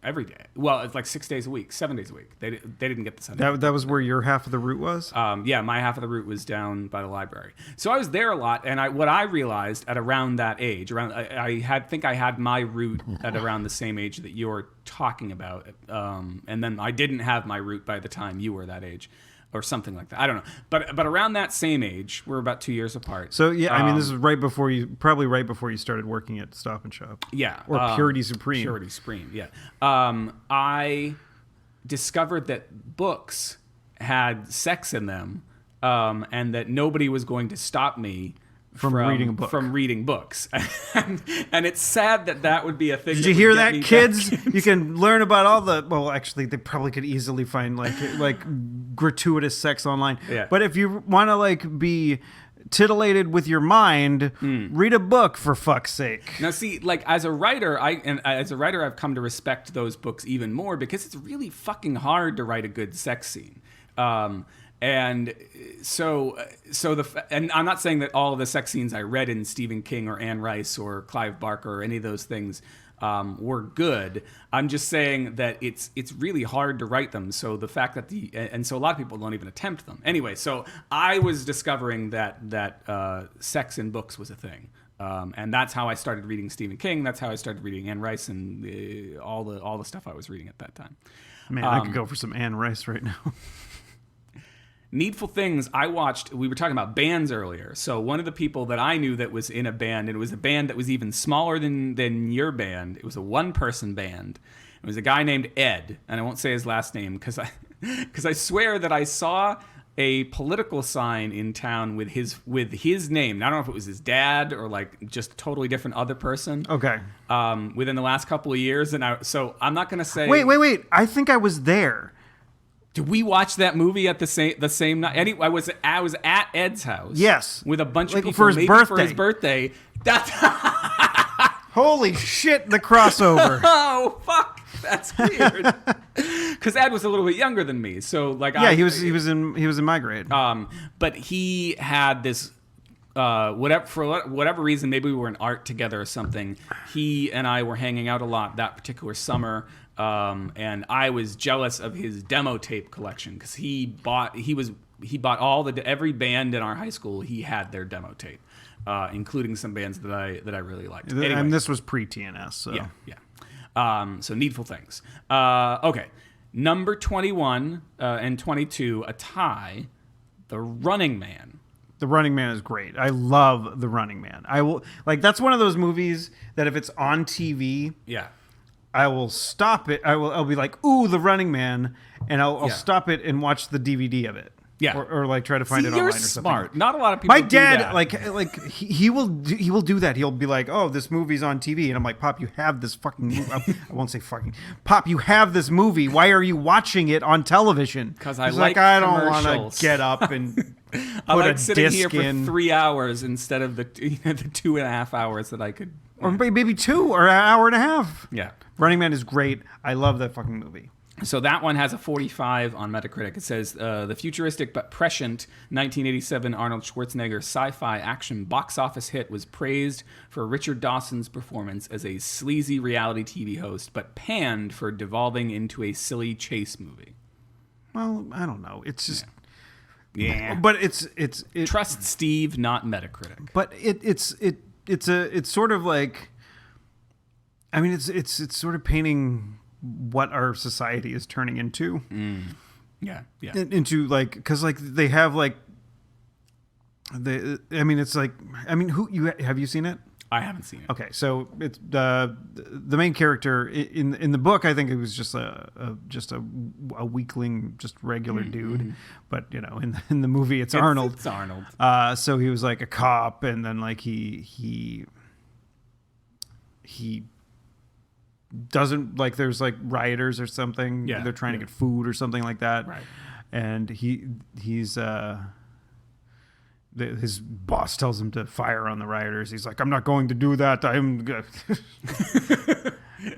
[SPEAKER 1] every day. Well, it's like 6 days a week, 7 days a week. They didn't get the Sunday.
[SPEAKER 2] That was where your half of the route was?
[SPEAKER 1] Yeah, my half of the route was down by the library. So I was there a lot, and what I realized at around that age, I had my route at around the same age that you're talking about, and then I didn't have my route by the time you were that age. Or something like that. I don't know. But around that same age, we're about 2 years apart.
[SPEAKER 2] So, yeah, I mean, this is probably right before you started working at Stop and Shop.
[SPEAKER 1] Yeah.
[SPEAKER 2] Or Purity Supreme.
[SPEAKER 1] Purity Supreme, yeah. I discovered that books had sex in them, and that nobody was going to stop me
[SPEAKER 2] from reading a book.
[SPEAKER 1] From reading books. and it's sad that would be a thing.
[SPEAKER 2] Did you hear that, kids? You can learn about all the... Well, actually, they probably could easily find like gratuitous sex online.
[SPEAKER 1] Yeah.
[SPEAKER 2] But if you want to like be titillated with your mind, read a book, for fuck's sake.
[SPEAKER 1] Now, see, like as a writer, I've come to respect those books even more because it's really fucking hard to write a good sex scene. And so and I'm not saying that all of the sex scenes I read in Stephen King or Anne Rice or Clive Barker or any of those things were good. I'm just saying that it's really hard to write them. So the fact that so a lot of people don't even attempt them. Anyway, so I was discovering that sex in books was a thing. And that's how I started reading Stephen King. That's how I started reading Anne Rice and all the stuff I was reading at that time.
[SPEAKER 2] Man, I could go for some Anne Rice right now.
[SPEAKER 1] Needful Things, I watched, we were talking about bands earlier. So one of the people that I knew that was in a band, and it was a band that was even smaller than your band. It was a one-person band. It was a guy named Ed, and I won't say his last name because I swear that I saw a political sign in town with his name. I don't know if it was his dad or like just a totally different other person.
[SPEAKER 2] Okay.
[SPEAKER 1] Within the last couple of years, so I'm not going to say.
[SPEAKER 2] Wait! I think I was there.
[SPEAKER 1] Did we watch that movie at the same night? I was at Ed's house.
[SPEAKER 2] Yes,
[SPEAKER 1] with a bunch of people
[SPEAKER 2] for his birthday.
[SPEAKER 1] That's
[SPEAKER 2] holy shit! The crossover.
[SPEAKER 1] Oh fuck, that's weird. Because Ed was a little bit younger than me, so like
[SPEAKER 2] he was in my grade.
[SPEAKER 1] But he had this. For whatever reason, maybe we were in art together or something. He and I were hanging out a lot that particular summer. And I was jealous of his demo tape collection because he bought every band in our high school. He had their demo tape, including some bands that I really liked. Anyway,
[SPEAKER 2] and this was pre-TNS. So.
[SPEAKER 1] Yeah. So Needful Things. Okay. Number 21 and 22, a tie, The Running Man.
[SPEAKER 2] The Running Man is great. I love The Running Man. I will that's one of those movies that if it's on TV, I will stop it. I'll be like, "Ooh, The Running Man," and I'll stop it and watch the DVD of it.
[SPEAKER 1] Yeah,
[SPEAKER 2] or like try to find it online or something.
[SPEAKER 1] Smart. Not a lot of people.
[SPEAKER 2] My dad,
[SPEAKER 1] do that.
[SPEAKER 2] he will do that. He'll be like, "Oh, this movie's on TV," and I'm like, "Pop, you have this fucking movie." I won't say fucking. Pop, you have this movie. Why are you watching it on television?
[SPEAKER 1] Because
[SPEAKER 2] I don't want to get up and.
[SPEAKER 1] I like sitting here for 3 hours instead of the 2.5 hours that I could.
[SPEAKER 2] Or maybe 2 or an hour and a half.
[SPEAKER 1] Yeah.
[SPEAKER 2] Running Man is great. I love that fucking movie.
[SPEAKER 1] So that one has a 45 on Metacritic. It says, the futuristic but prescient 1987 Arnold Schwarzenegger sci-fi action box office hit was praised for Richard Dawson's performance as a sleazy reality TV host, but panned for devolving into a silly chase movie.
[SPEAKER 2] Well, I don't know. It's just...
[SPEAKER 1] Yeah.
[SPEAKER 2] But it's
[SPEAKER 1] Trust Steve, not Metacritic.
[SPEAKER 2] But it's sort of like... I mean, it's sort of painting... what our society is turning into.
[SPEAKER 1] Yeah.
[SPEAKER 2] Into because they have it's like, who have you seen it?
[SPEAKER 1] I haven't seen it.
[SPEAKER 2] Okay, so it's the main character in the book. I think it was just a weakling, just regular dude. But in the movie, it's Arnold.
[SPEAKER 1] It's Arnold.
[SPEAKER 2] So he was like a cop, and then he doesn't there's rioters or something.
[SPEAKER 1] Yeah,
[SPEAKER 2] they're trying to get food or something like that.
[SPEAKER 1] Right.
[SPEAKER 2] And he's his boss tells him to fire on the rioters. He's like, I'm not going to do that.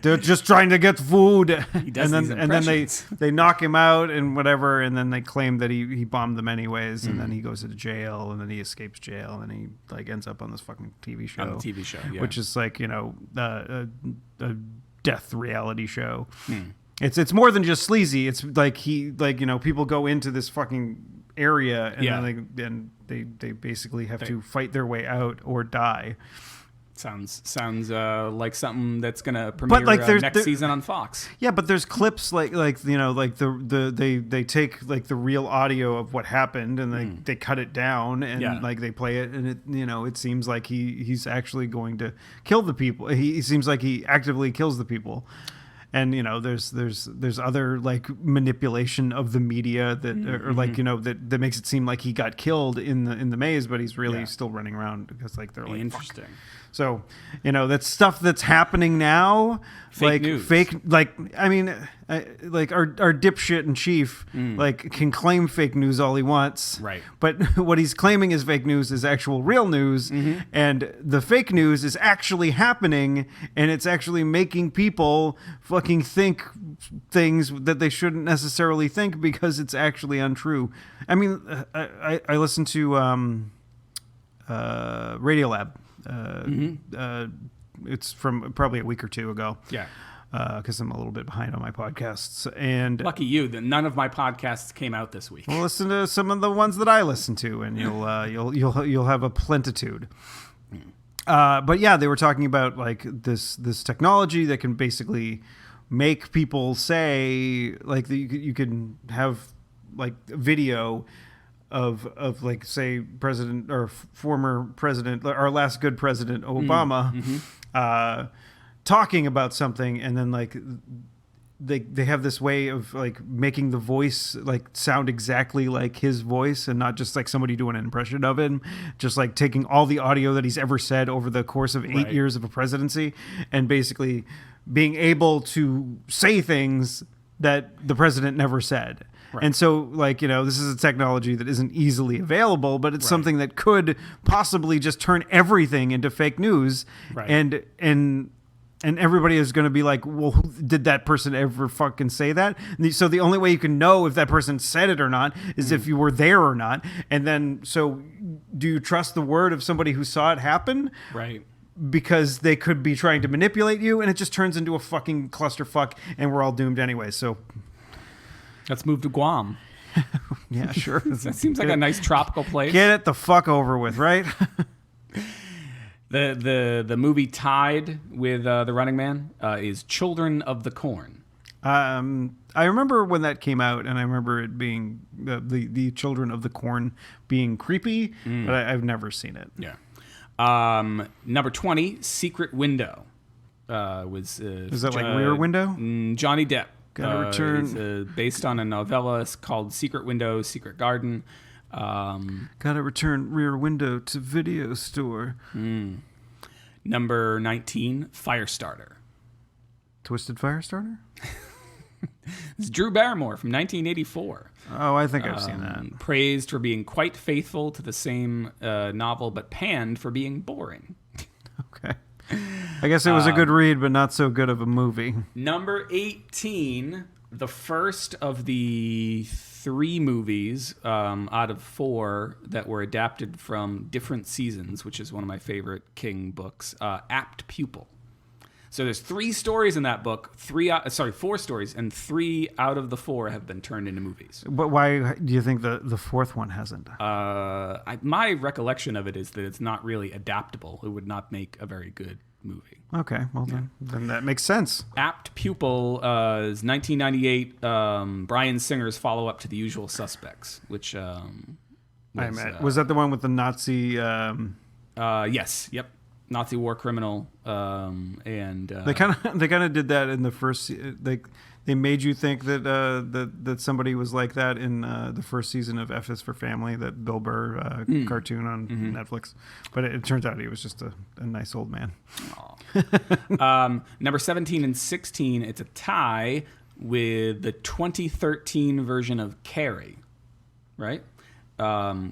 [SPEAKER 2] They're just trying to get food.
[SPEAKER 1] He does
[SPEAKER 2] and then they knock him out and whatever, and then they claim that he bombed them anyways, and then he goes into jail, and then he escapes jail, and he ends up on this fucking TV show.
[SPEAKER 1] On the TV show, yeah.
[SPEAKER 2] Which is a death reality show. It's more than just sleazy. It's people go into this fucking area and then they basically have to fight their way out or die.
[SPEAKER 1] Sounds like something that's gonna premiere next season on Fox.
[SPEAKER 2] Yeah, but there's clips they take the real audio of what happened and they cut it down and they play it, and it seems like he's actually going to kill the people. He seems like he actively kills the people. And there's other manipulation of the media that that makes it seem like he got killed in the maze, but he's really still running around because they're like
[SPEAKER 1] interesting.
[SPEAKER 2] Fuck. So that's stuff that's happening now.
[SPEAKER 1] Fake news.
[SPEAKER 2] Our dipshit in chief can claim fake news all he wants.
[SPEAKER 1] Right.
[SPEAKER 2] But what he's claiming is fake news is actual real news, and the fake news is actually happening, and it's actually making people fucking think things that they shouldn't necessarily think because it's actually untrue. I mean, I listened to Radiolab. It's from probably a week or two ago.
[SPEAKER 1] Yeah.
[SPEAKER 2] Because I'm a little bit behind on my podcasts, and
[SPEAKER 1] lucky you that none of my podcasts came out this week.
[SPEAKER 2] Well, listen to some of the ones that I listen to, and you'll have a plentitude. But yeah, they were talking about this technology that can basically make people say you can have video of say President or former President, our last good President Obama, talking about something, and then they have this way of making the voice sound exactly like his voice, and not just somebody doing an impression of him, just taking all the audio that he's ever said over the course of 8 years of a presidency, and basically being able to say things that the president never said. Right. And so, this is a technology that isn't easily available, but it's something that could possibly just turn everything into fake news. Right. And everybody is going to be like, well, did that person ever fucking say that? So the only way you can know if that person said it or not is if you were there or not. And then, so do you trust the word of somebody who saw it happen?
[SPEAKER 1] Right.
[SPEAKER 2] because they could be trying to manipulate you, and it just turns into a fucking clusterfuck, and we're all doomed anyway. So
[SPEAKER 1] let's move to Guam.
[SPEAKER 2] Yeah, sure.
[SPEAKER 1] That seems like a nice tropical place.
[SPEAKER 2] Get it the fuck over with, right?
[SPEAKER 1] The movie tied with The Running Man is Children of the Corn.
[SPEAKER 2] I remember when that came out, and I remember it being the Children of the Corn being creepy, but I've never seen it.
[SPEAKER 1] Yeah. Number 20, Secret Window. Is
[SPEAKER 2] that like Rear Window?
[SPEAKER 1] Johnny Depp.
[SPEAKER 2] Gotta return.
[SPEAKER 1] Is, based on a novella called Secret Window, Secret Garden.
[SPEAKER 2] Gotta return Rear Window to video store.
[SPEAKER 1] Number 19, Firestarter.
[SPEAKER 2] Twisted Firestarter?
[SPEAKER 1] It's Drew Barrymore from 1984.
[SPEAKER 2] Oh, I think I've seen that.
[SPEAKER 1] Praised for being quite faithful to the same novel, but panned for being boring.
[SPEAKER 2] Okay. I guess it was a good read, but not so good of a movie.
[SPEAKER 1] Number 18, the first of the 3 movies out of 4 that were adapted from different seasons, which is one of my favorite King books, Apt Pupil. So there's 3 stories in that book, 4 stories, and 3 out of the 4 have been turned into movies.
[SPEAKER 2] But why do you think the 4th one hasn't?
[SPEAKER 1] My recollection of it is that it's not really adaptable. It would not make a very good movie.
[SPEAKER 2] Okay, well then that makes sense.
[SPEAKER 1] Apt Pupil is 1998 Bryan Singer's follow-up to The Usual Suspects, which
[SPEAKER 2] was that the one with the Nazi?
[SPEAKER 1] Yes, yep. Nazi war criminal, and
[SPEAKER 2] they kind of did that in the first. They made you think that that somebody was like that in the first season of F is for Family, that Bill Burr cartoon on Netflix. But it turns out he was just a nice old man.
[SPEAKER 1] Number 17 and 16, it's a tie with the 2013 version of Carrie, right?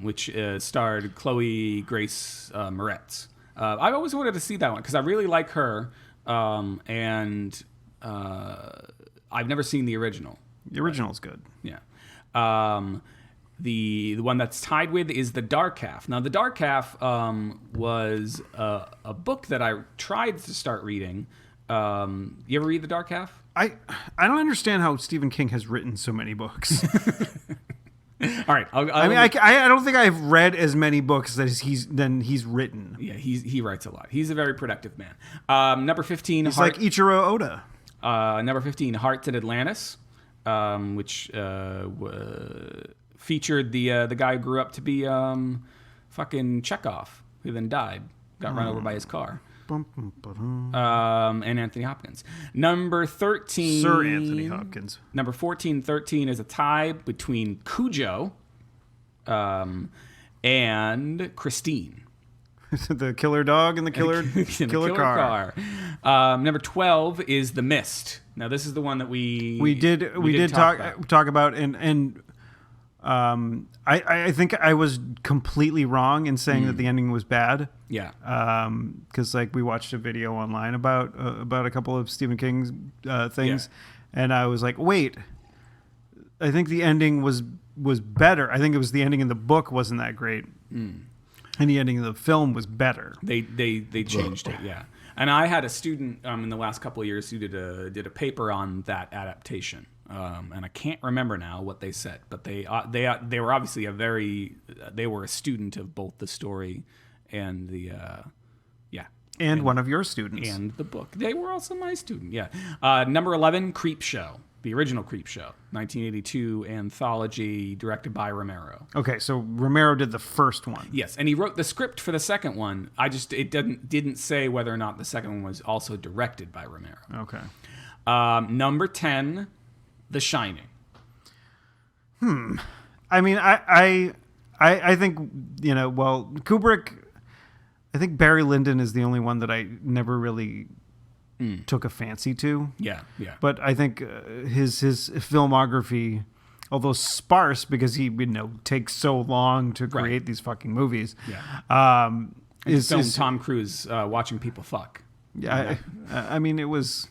[SPEAKER 1] Which starred Chloe Grace Moretz. I've always wanted to see that one because I really like her, and I've never seen the original.
[SPEAKER 2] The original is good.
[SPEAKER 1] Yeah. The one that's tied with is The Dark Half. Now, The Dark Half was a book that I tried to start reading. You ever read The Dark Half?
[SPEAKER 2] I don't understand how Stephen King has written so many books.
[SPEAKER 1] All right.
[SPEAKER 2] I don't think I've read as many books as he's written.
[SPEAKER 1] Yeah, he writes a lot. He's a very productive man. Number 15.
[SPEAKER 2] He's like Ichiro Oda.
[SPEAKER 1] Number 15, Hearts at Atlantis, which featured the guy who grew up to be fucking Chekhov, who then died, got run over by his car. And Anthony Hopkins. Number 13.
[SPEAKER 2] Sir Anthony Hopkins.
[SPEAKER 1] Number 14, 13 is a tie between Cujo and Christine.
[SPEAKER 2] The killer dog and the killer car.
[SPEAKER 1] Number 12 is The Mist. Now this is the one that we did
[SPEAKER 2] talk about, and I think I was completely wrong in saying that the ending was bad.
[SPEAKER 1] Yeah.
[SPEAKER 2] Because we watched a video online about a couple of Stephen King's things, and I was like, wait, I think the ending was better. I think it was the ending in the book wasn't that great. And the ending of the film was better.
[SPEAKER 1] They changed it, yeah. And I had a student in the last couple of years who did a paper on that adaptation, and I can't remember now what they said, but they were obviously they were a student of both the story and the
[SPEAKER 2] and one of your students
[SPEAKER 1] and the book. They were also my student, yeah. Number 11, Creepshow. The original Creepshow, 1982 anthology directed by Romero.
[SPEAKER 2] Okay, so Romero did the first one.
[SPEAKER 1] Yes, and he wrote the script for the second one. It didn't say whether or not the second one was also directed by Romero.
[SPEAKER 2] Okay.
[SPEAKER 1] Number 10, The Shining.
[SPEAKER 2] I mean, I think Kubrick. I think Barry Lyndon is the only one that I never really took a fancy to.
[SPEAKER 1] Yeah.
[SPEAKER 2] But I think his filmography, although sparse because he takes so long to create these fucking movies.
[SPEAKER 1] Yeah. Is Tom Cruise watching people fuck.
[SPEAKER 2] Yeah. I mean, it was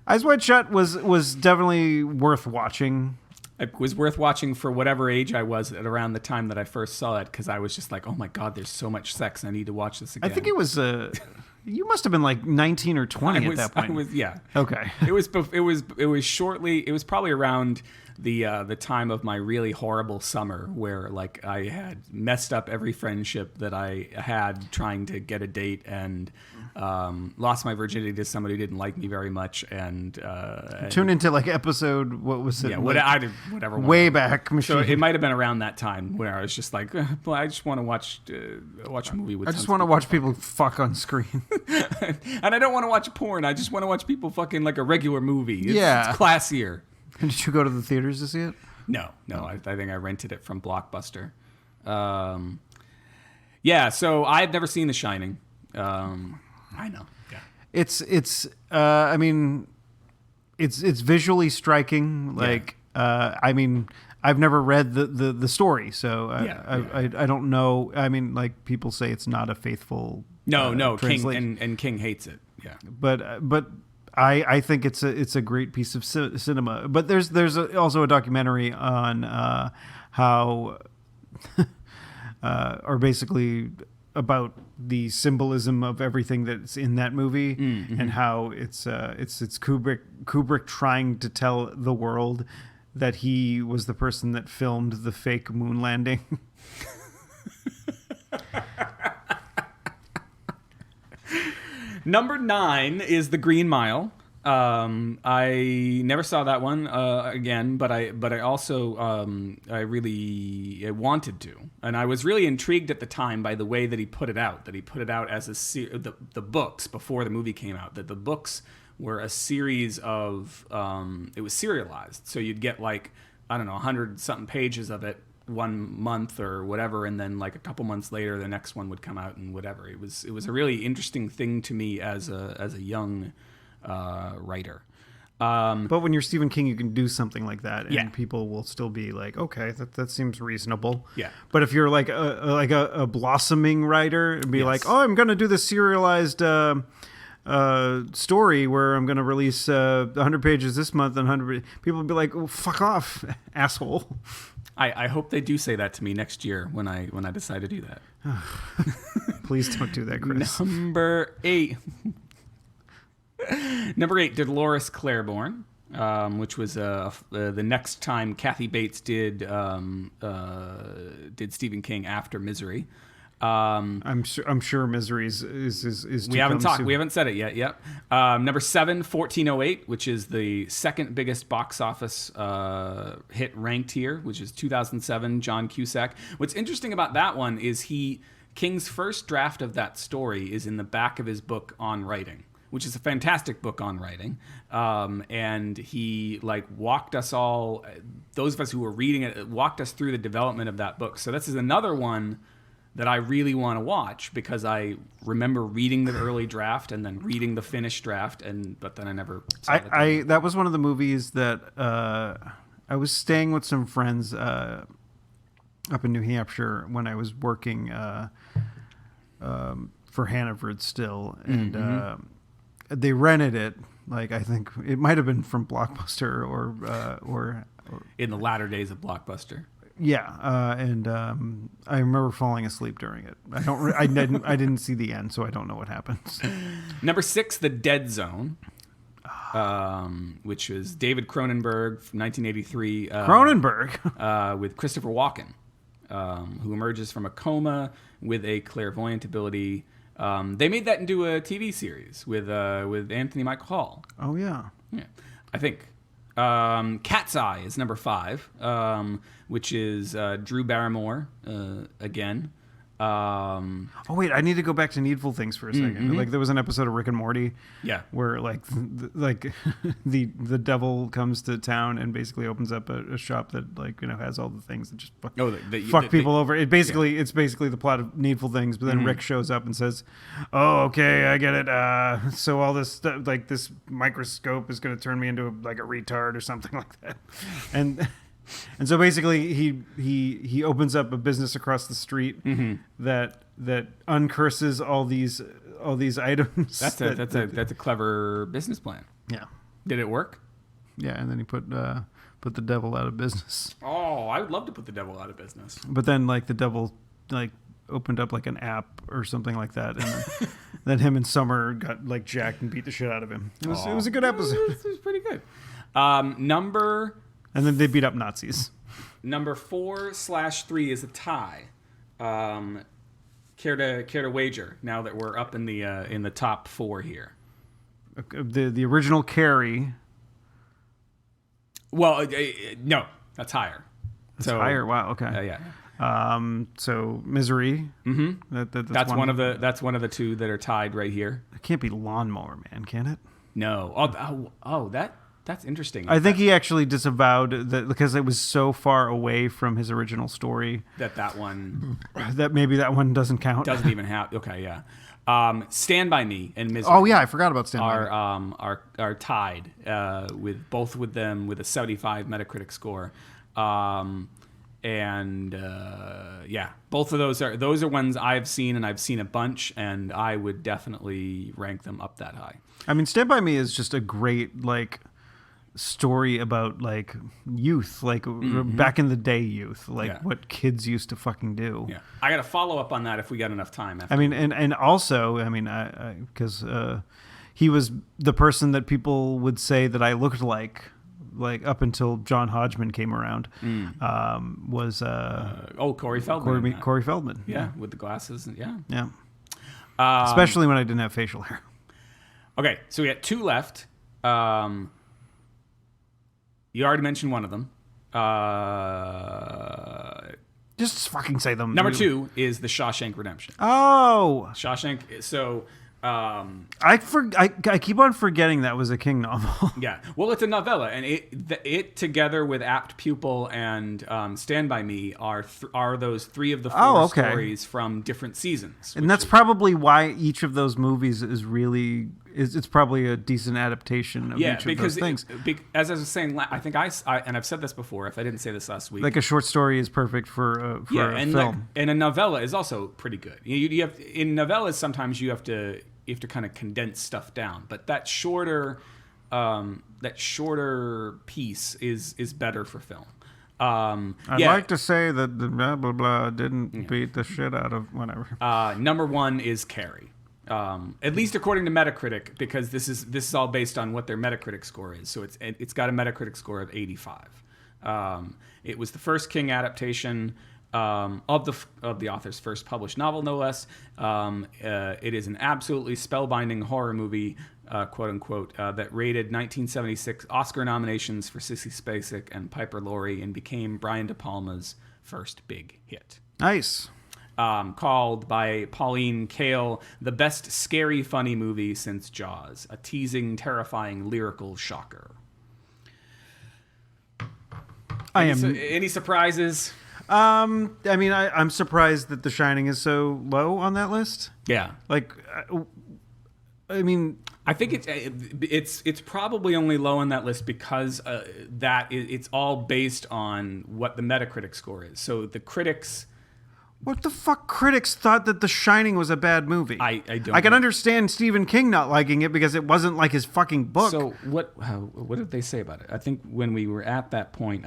[SPEAKER 2] Eyes Wide Shut was definitely worth watching.
[SPEAKER 1] It was worth watching for whatever age I was at around the time that I first saw it, because I was just like, oh my God, there's so much sex. I need to watch this again.
[SPEAKER 2] I think it was You must have been like 19 or 20 at that point.
[SPEAKER 1] Yeah.
[SPEAKER 2] Okay.
[SPEAKER 1] It was shortly. It was probably around the time of my really horrible summer where like I had messed up every friendship that I had trying to get a date and lost my virginity to somebody who didn't like me very much and
[SPEAKER 2] tune into like episode what was it?
[SPEAKER 1] Yeah,
[SPEAKER 2] like,
[SPEAKER 1] whatever.
[SPEAKER 2] Way back.
[SPEAKER 1] So it might have been around that time where I was just like, well, I just want to watch a movie with.
[SPEAKER 2] I just want to watch people fuck on screen,
[SPEAKER 1] and I don't want to watch porn. I just want to watch people fucking like a regular movie. It's classier.
[SPEAKER 2] Did you go to the theaters to see it?
[SPEAKER 1] No. I think I rented it from Blockbuster. Yeah, so I've never seen The Shining. I know. Yeah.
[SPEAKER 2] I mean, it's visually striking. Like, I mean, I've never read the story, so I don't know. I mean, like people say it's not a faithful.
[SPEAKER 1] No, King and King hates it. Yeah,
[SPEAKER 2] but I think it's a great piece of cinema. But there's also a documentary on how or basically about the symbolism of everything that's in that movie and how it's Kubrick trying to tell the world that he was the person that filmed the fake moon landing.
[SPEAKER 1] Number 9 is The Green Mile. I never saw that one again, but I also I really wanted to, and I was really intrigued at the time by the way that he put it out. That he put it out as the books before the movie came out. That the books were a series of it was serialized, so you'd get like I don't know 100-something pages of it one month or whatever, and then like a couple months later the next one would come out and whatever. It was a really interesting thing to me as a young writer.
[SPEAKER 2] But when you're Stephen King, you can do something like that, and people will still be like, "Okay, that seems reasonable."
[SPEAKER 1] Yeah.
[SPEAKER 2] But if you're like a blossoming writer, and be like, "Oh, I'm going to do this serialized story where I'm going to release 100 pages this month," and 100 people will be like, "Oh, fuck off, asshole."
[SPEAKER 1] I hope they do say that to me next year when I decide to do that.
[SPEAKER 2] Please don't do that, Chris.
[SPEAKER 1] Number 8. Number 8, Dolores Claiborne, which was the next time Kathy Bates did Stephen King after Misery.
[SPEAKER 2] I'm sure Misery is
[SPEAKER 1] we haven't said it yet. Yep. Number 7, 1408, which is the second biggest box office hit ranked here, which is 2007, John Cusack. What's interesting about that one is King's first draft of that story is in the back of his book on writing, which is a fantastic book on writing. And he like walked us all, those of us who were reading it, walked us through the development of that book. So this is another one that I really want to watch because I remember reading the early draft and then reading the finished draft, but then I never saw it.
[SPEAKER 2] That was one of the movies that I was staying with some friends up in New Hampshire when I was working for Hannaford still, and they rented it. Like I think it might have been from Blockbuster or
[SPEAKER 1] in the latter days of Blockbuster.
[SPEAKER 2] Yeah, and I remember falling asleep during it. I didn't see the end, so I don't know what happens.
[SPEAKER 1] Number 6, The Dead Zone, which was David Cronenberg from 1983.
[SPEAKER 2] Cronenberg
[SPEAKER 1] with Christopher Walken, who emerges from a coma with a clairvoyant ability. They made that into a TV series with Anthony Michael Hall.
[SPEAKER 2] Oh yeah,
[SPEAKER 1] I think. Cat's Eye is number 5, which is Drew Barrymore again.
[SPEAKER 2] Oh wait, I need to go back to Needful Things for a second. Like there was an episode of Rick and Morty, where like the devil comes to town and basically opens up a shop that like has all the things that just fuck people over. It's basically the plot of Needful Things, but then Rick shows up and says, "Oh, okay, I get it. So all this stuff, like this microscope is going to turn me into a retard or something like that," And so basically, he opens up a business across the street that uncurses all these items.
[SPEAKER 1] That's a clever business plan.
[SPEAKER 2] Yeah.
[SPEAKER 1] Did it work?
[SPEAKER 2] Yeah, and then he put the devil out of business.
[SPEAKER 1] Oh, I would love to put the devil out of business.
[SPEAKER 2] But then the devil opened up like an app or something like that, and then him and Summer got like jacked and beat the shit out of him. It was a good episode.
[SPEAKER 1] It was pretty good.
[SPEAKER 2] And then they beat up Nazis.
[SPEAKER 1] Number 4/3 is a tie. Care to wager now that we're up in the top 4 here?
[SPEAKER 2] The original Carrie.
[SPEAKER 1] Well, no, that's higher.
[SPEAKER 2] That's higher. Wow. Okay.
[SPEAKER 1] Yeah.
[SPEAKER 2] So Misery.
[SPEAKER 1] Mm-hmm. That's one of the two that are tied right here.
[SPEAKER 2] It can't be Lawnmower Man, can it?
[SPEAKER 1] No. That's interesting.
[SPEAKER 2] I think he actually disavowed that because it was so far away from his original story
[SPEAKER 1] that one
[SPEAKER 2] that maybe that one doesn't count.
[SPEAKER 1] Doesn't even have. Okay, yeah. Stand By Me and Misery.
[SPEAKER 2] Oh yeah, I forgot about Stand By
[SPEAKER 1] Me. Are tied with both with them with a 75 Metacritic score. Both of those are ones I've seen, and I've seen a bunch, and I would definitely rank them up that high.
[SPEAKER 2] I mean, Stand By Me is just a great like story about like youth, like back in the day youth, like what kids used to fucking do.
[SPEAKER 1] Yeah, I got to follow up on that if we got enough time.
[SPEAKER 2] I mean, and also, I mean, because he was the person that people would say that I looked like up until John Hodgman came around. Was
[SPEAKER 1] Corey Feldman.
[SPEAKER 2] Corey Feldman.
[SPEAKER 1] Yeah, with the glasses.
[SPEAKER 2] Yeah. Especially when I didn't have facial hair.
[SPEAKER 1] Okay, so we got 2 left. You already mentioned one of them.
[SPEAKER 2] Just fucking say them.
[SPEAKER 1] Number 2 is The Shawshank Redemption.
[SPEAKER 2] Oh,
[SPEAKER 1] Shawshank. So
[SPEAKER 2] I keep on forgetting that was a King novel.
[SPEAKER 1] Yeah, well, it's a novella, and it together with Apt Pupil and Stand By Me are those 3 of the 4 stories from different seasons.
[SPEAKER 2] And that's probably why each of those movies is really. It's probably a decent adaptation of each of those things.
[SPEAKER 1] As I was saying, I think and I've said this before. If I didn't say this last week,
[SPEAKER 2] like a short story is perfect for a film,
[SPEAKER 1] and a novella is also pretty good. You have in novellas sometimes you have to kind of condense stuff down, but that shorter piece is better for film.
[SPEAKER 2] I'd like to say that the blah blah blah didn't beat the shit out of whatever.
[SPEAKER 1] Number 1 is Carrie. At least according to Metacritic, because this is all based on what their Metacritic score is. So it's got a Metacritic score of 85. It was the first King adaptation of the author's first published novel, no less. It is an absolutely spellbinding horror movie, quote unquote, that rated 1976 Oscar nominations for Sissy Spacek and Piper Laurie and became Brian De Palma's first big hit.
[SPEAKER 2] Nice.
[SPEAKER 1] Called by Pauline Kael the best scary funny movie since Jaws, a teasing, terrifying, lyrical shocker. Any surprises?
[SPEAKER 2] I mean, I'm surprised that The Shining is so low on that list.
[SPEAKER 1] Yeah,
[SPEAKER 2] like, I mean,
[SPEAKER 1] I think it's probably only low on that list because it's all based on what the Metacritic score is. So the critics.
[SPEAKER 2] What the fuck? Critics thought that The Shining was a bad movie.
[SPEAKER 1] I don't.
[SPEAKER 2] I can understand Stephen King not liking it because it wasn't like his fucking book.
[SPEAKER 1] So what did they say about it? I think when we were at that point,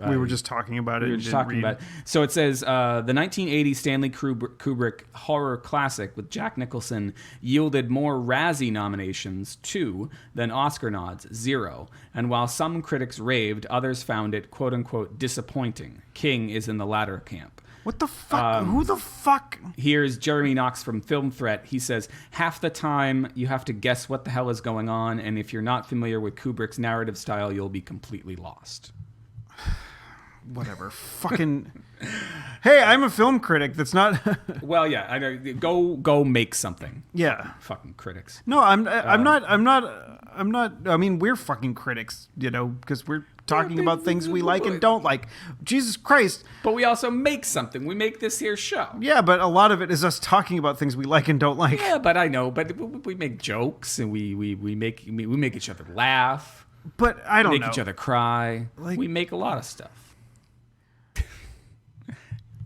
[SPEAKER 2] we were just talking about it.
[SPEAKER 1] We were just talking about it. So it says the 1980 Stanley Kubrick horror classic with Jack Nicholson yielded more Razzie nominations, 2, than Oscar nods, 0. And while some critics raved, others found it quote unquote disappointing. King is in the latter camp.
[SPEAKER 2] What the fuck? Who the fuck?
[SPEAKER 1] Here's Jeremy Knox from Film Threat. He says, half the time you have to guess what the hell is going on, and if you're not familiar with Kubrick's narrative style, you'll be completely lost.
[SPEAKER 2] Whatever. Fucking... Hey, I'm a film critic. That's not...
[SPEAKER 1] Well, yeah. I know. Go make something.
[SPEAKER 2] Yeah.
[SPEAKER 1] Fucking critics.
[SPEAKER 2] No, I'm not... I mean, we're fucking critics, because we're talking about things we like and don't like. Jesus Christ.
[SPEAKER 1] But we also make something. We make this here show.
[SPEAKER 2] Yeah, but a lot of it is us talking about things we like and don't like.
[SPEAKER 1] Yeah, but I know. But we make jokes and we make each other laugh.
[SPEAKER 2] But I don't know.
[SPEAKER 1] Make each other cry. Like, we make a lot of stuff.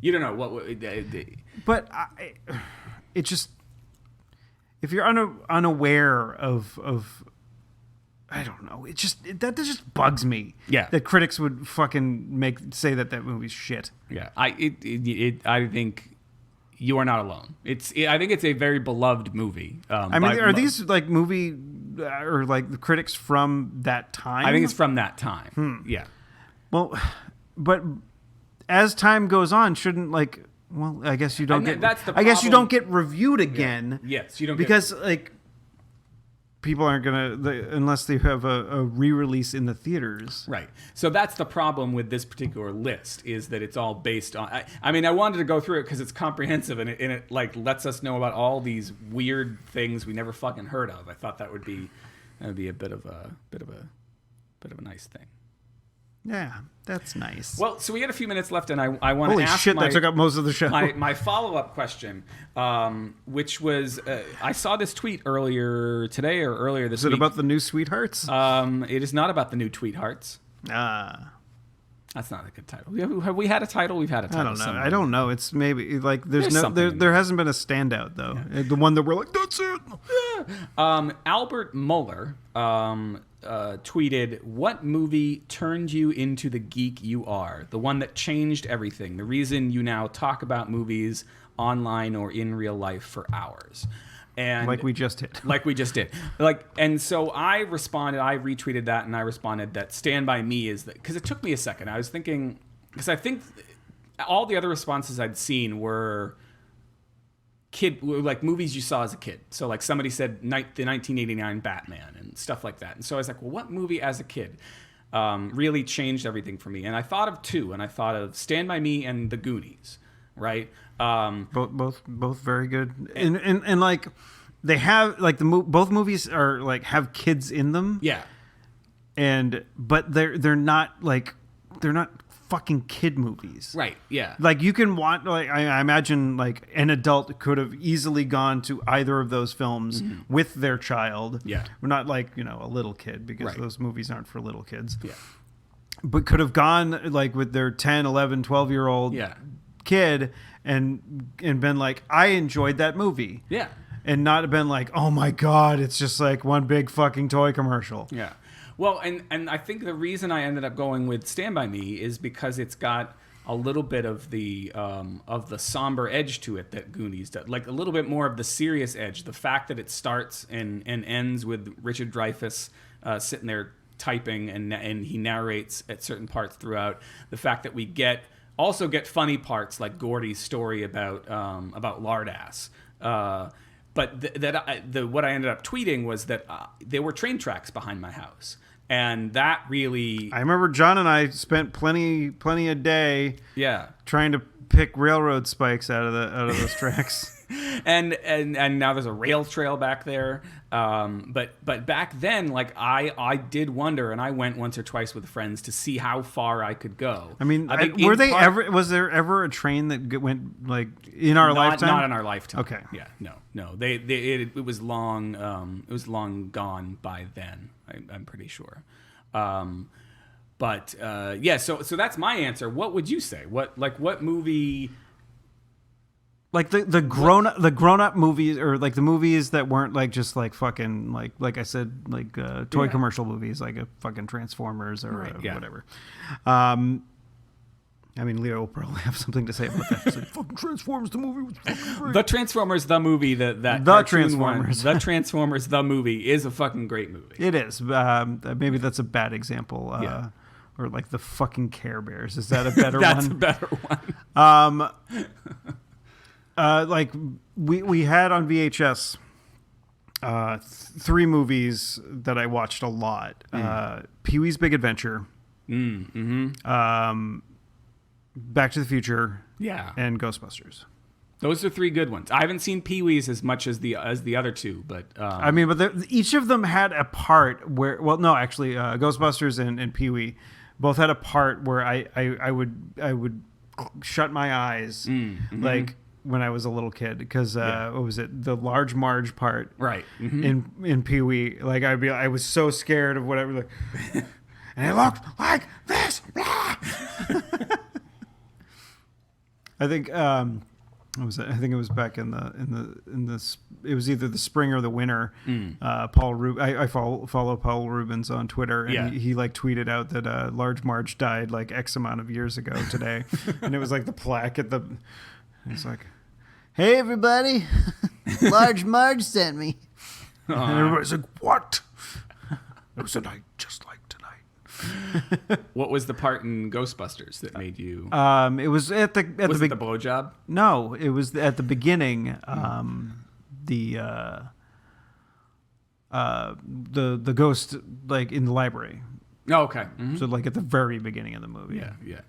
[SPEAKER 1] You don't know what.
[SPEAKER 2] But it just, if you're unaware of I don't know. That just bugs me.
[SPEAKER 1] Yeah,
[SPEAKER 2] that critics would fucking say that movie's shit.
[SPEAKER 1] Yeah, I think you are not alone. I think it's a very beloved movie.
[SPEAKER 2] I mean, are these like movie or like the critics from that time?
[SPEAKER 1] I think it's from that time. Yeah.
[SPEAKER 2] Well, but as time goes on, shouldn't like? Well, I guess you don't get.
[SPEAKER 1] That's the
[SPEAKER 2] I guess you don't get reviewed again.
[SPEAKER 1] Yeah. Yes, you don't
[SPEAKER 2] because like people aren't gonna unless they have a re-release in the theaters.
[SPEAKER 1] Right. So that's the problem with this particular list is that it's all based on. I mean, I wanted to go through it because it's comprehensive and it like lets us know about all these weird things we never fucking heard of. I thought that would be a bit of a nice thing.
[SPEAKER 2] Yeah, that's nice.
[SPEAKER 1] Well, so we had a few minutes left, and I want to ask.
[SPEAKER 2] Holy shit, that took up most of the show.
[SPEAKER 1] My follow-up question, which was, I saw this tweet earlier today or earlier this week.
[SPEAKER 2] Is it about the new Sweethearts?
[SPEAKER 1] It is not about the new Tweethearts. That's not a good title. Have we had a title? We've had a title.
[SPEAKER 2] I don't know.
[SPEAKER 1] Somewhere.
[SPEAKER 2] I don't know. It's maybe like there hasn't been a standout though. Yeah. The one that we're like, that's it.
[SPEAKER 1] Yeah. Albert Mueller tweeted, "What movie turned you into the geek you are? The one that changed everything. The reason you now talk about movies online or in real life for hours." And
[SPEAKER 2] like we just did.
[SPEAKER 1] And so I responded, I retweeted that, and I responded that Stand By Me is because it took me a second. I was thinking, because I think all the other responses I'd seen were like movies you saw as a kid. So like somebody said the 1989 Batman and stuff like that. And so I was like, well, what movie as a kid really changed everything for me? And I thought of two, and I thought of Stand By Me and The Goonies, right?
[SPEAKER 2] Both very good, and like they have like both movies are like have kids in them,
[SPEAKER 1] yeah,
[SPEAKER 2] but they're not fucking kid movies,
[SPEAKER 1] right? Yeah,
[SPEAKER 2] like you can watch like I imagine like an adult could have easily gone to either of those films with their child, we're not like a little kid because those movies aren't for little kids, but could have gone like with their 10, 11, 12-year-old kid and been like, I enjoyed that movie.
[SPEAKER 1] Yeah.
[SPEAKER 2] And not have been like, oh my God, it's just like one big fucking toy commercial.
[SPEAKER 1] Yeah. Well, and I think the reason I ended up going with Stand By Me is because it's got a little bit of the somber edge to it that Goonies does. Like a little bit more of the serious edge. The fact that it starts and ends with Richard Dreyfuss sitting there typing and he narrates at certain parts throughout. The fact that we also get funny parts like Gordy's story about Lardass. But what I ended up tweeting was that there were train tracks behind my house. And that really...
[SPEAKER 2] I remember John and I spent plenty a day trying to pick railroad spikes out of those tracks.
[SPEAKER 1] And now there's a rail trail back there. But back then, like I did wonder, and I went once or twice with friends to see how far I could go.
[SPEAKER 2] I mean, was there ever a train that went like in our lifetime?
[SPEAKER 1] Not in our lifetime.
[SPEAKER 2] Okay.
[SPEAKER 1] Yeah. No. It was long. It was long gone by then. I'm pretty sure. So that's my answer. What would you say? What movie?
[SPEAKER 2] Like the grown up movies, or like the movies that weren't like just like fucking like I said, like toy commercial movies, like a fucking Transformers or whatever. I mean, Leo will probably have something to say about that. He's like, fucking Transformers the movie was fucking great.
[SPEAKER 1] The Transformers the movie the Transformers the Transformers the movie is a fucking great movie.
[SPEAKER 2] It is. Maybe that's a bad example. Or like the fucking Care Bears. Is that a better
[SPEAKER 1] that's
[SPEAKER 2] one?
[SPEAKER 1] That's a better one.
[SPEAKER 2] Like we had on VHS 3 movies that I watched a lot. Pee-wee's Big Adventure. Back to the Future.
[SPEAKER 1] Yeah.
[SPEAKER 2] And Ghostbusters.
[SPEAKER 1] Those are 3 good ones. I haven't seen Pee-wee's as much as the other 2, but
[SPEAKER 2] I mean, but each of them had a part where Ghostbusters and Pee-wee both had a part where I would shut my eyes like when I was a little kid, because what was it, the Large Marge part,
[SPEAKER 1] right?
[SPEAKER 2] In Pee-wee, like I was so scared of whatever, like, and it looked like this. I think what was it? I think it was back in the it was either the spring or the winter. Paul Rubens, I follow Paul Rubens on Twitter, and he like tweeted out that Large Marge died like X amount of years ago today, and it was like the plaque at the. It's like, hey, everybody. Large Marge sent me. And everybody's like, what? It was a night just like tonight.
[SPEAKER 1] What was the part in Ghostbusters that made you...
[SPEAKER 2] It was at the...
[SPEAKER 1] Was it the blowjob?
[SPEAKER 2] No, it was at the beginning. The ghost, like, in the library.
[SPEAKER 1] Oh, okay. Mm-hmm.
[SPEAKER 2] So, like, at the very beginning of the movie.
[SPEAKER 1] Yeah.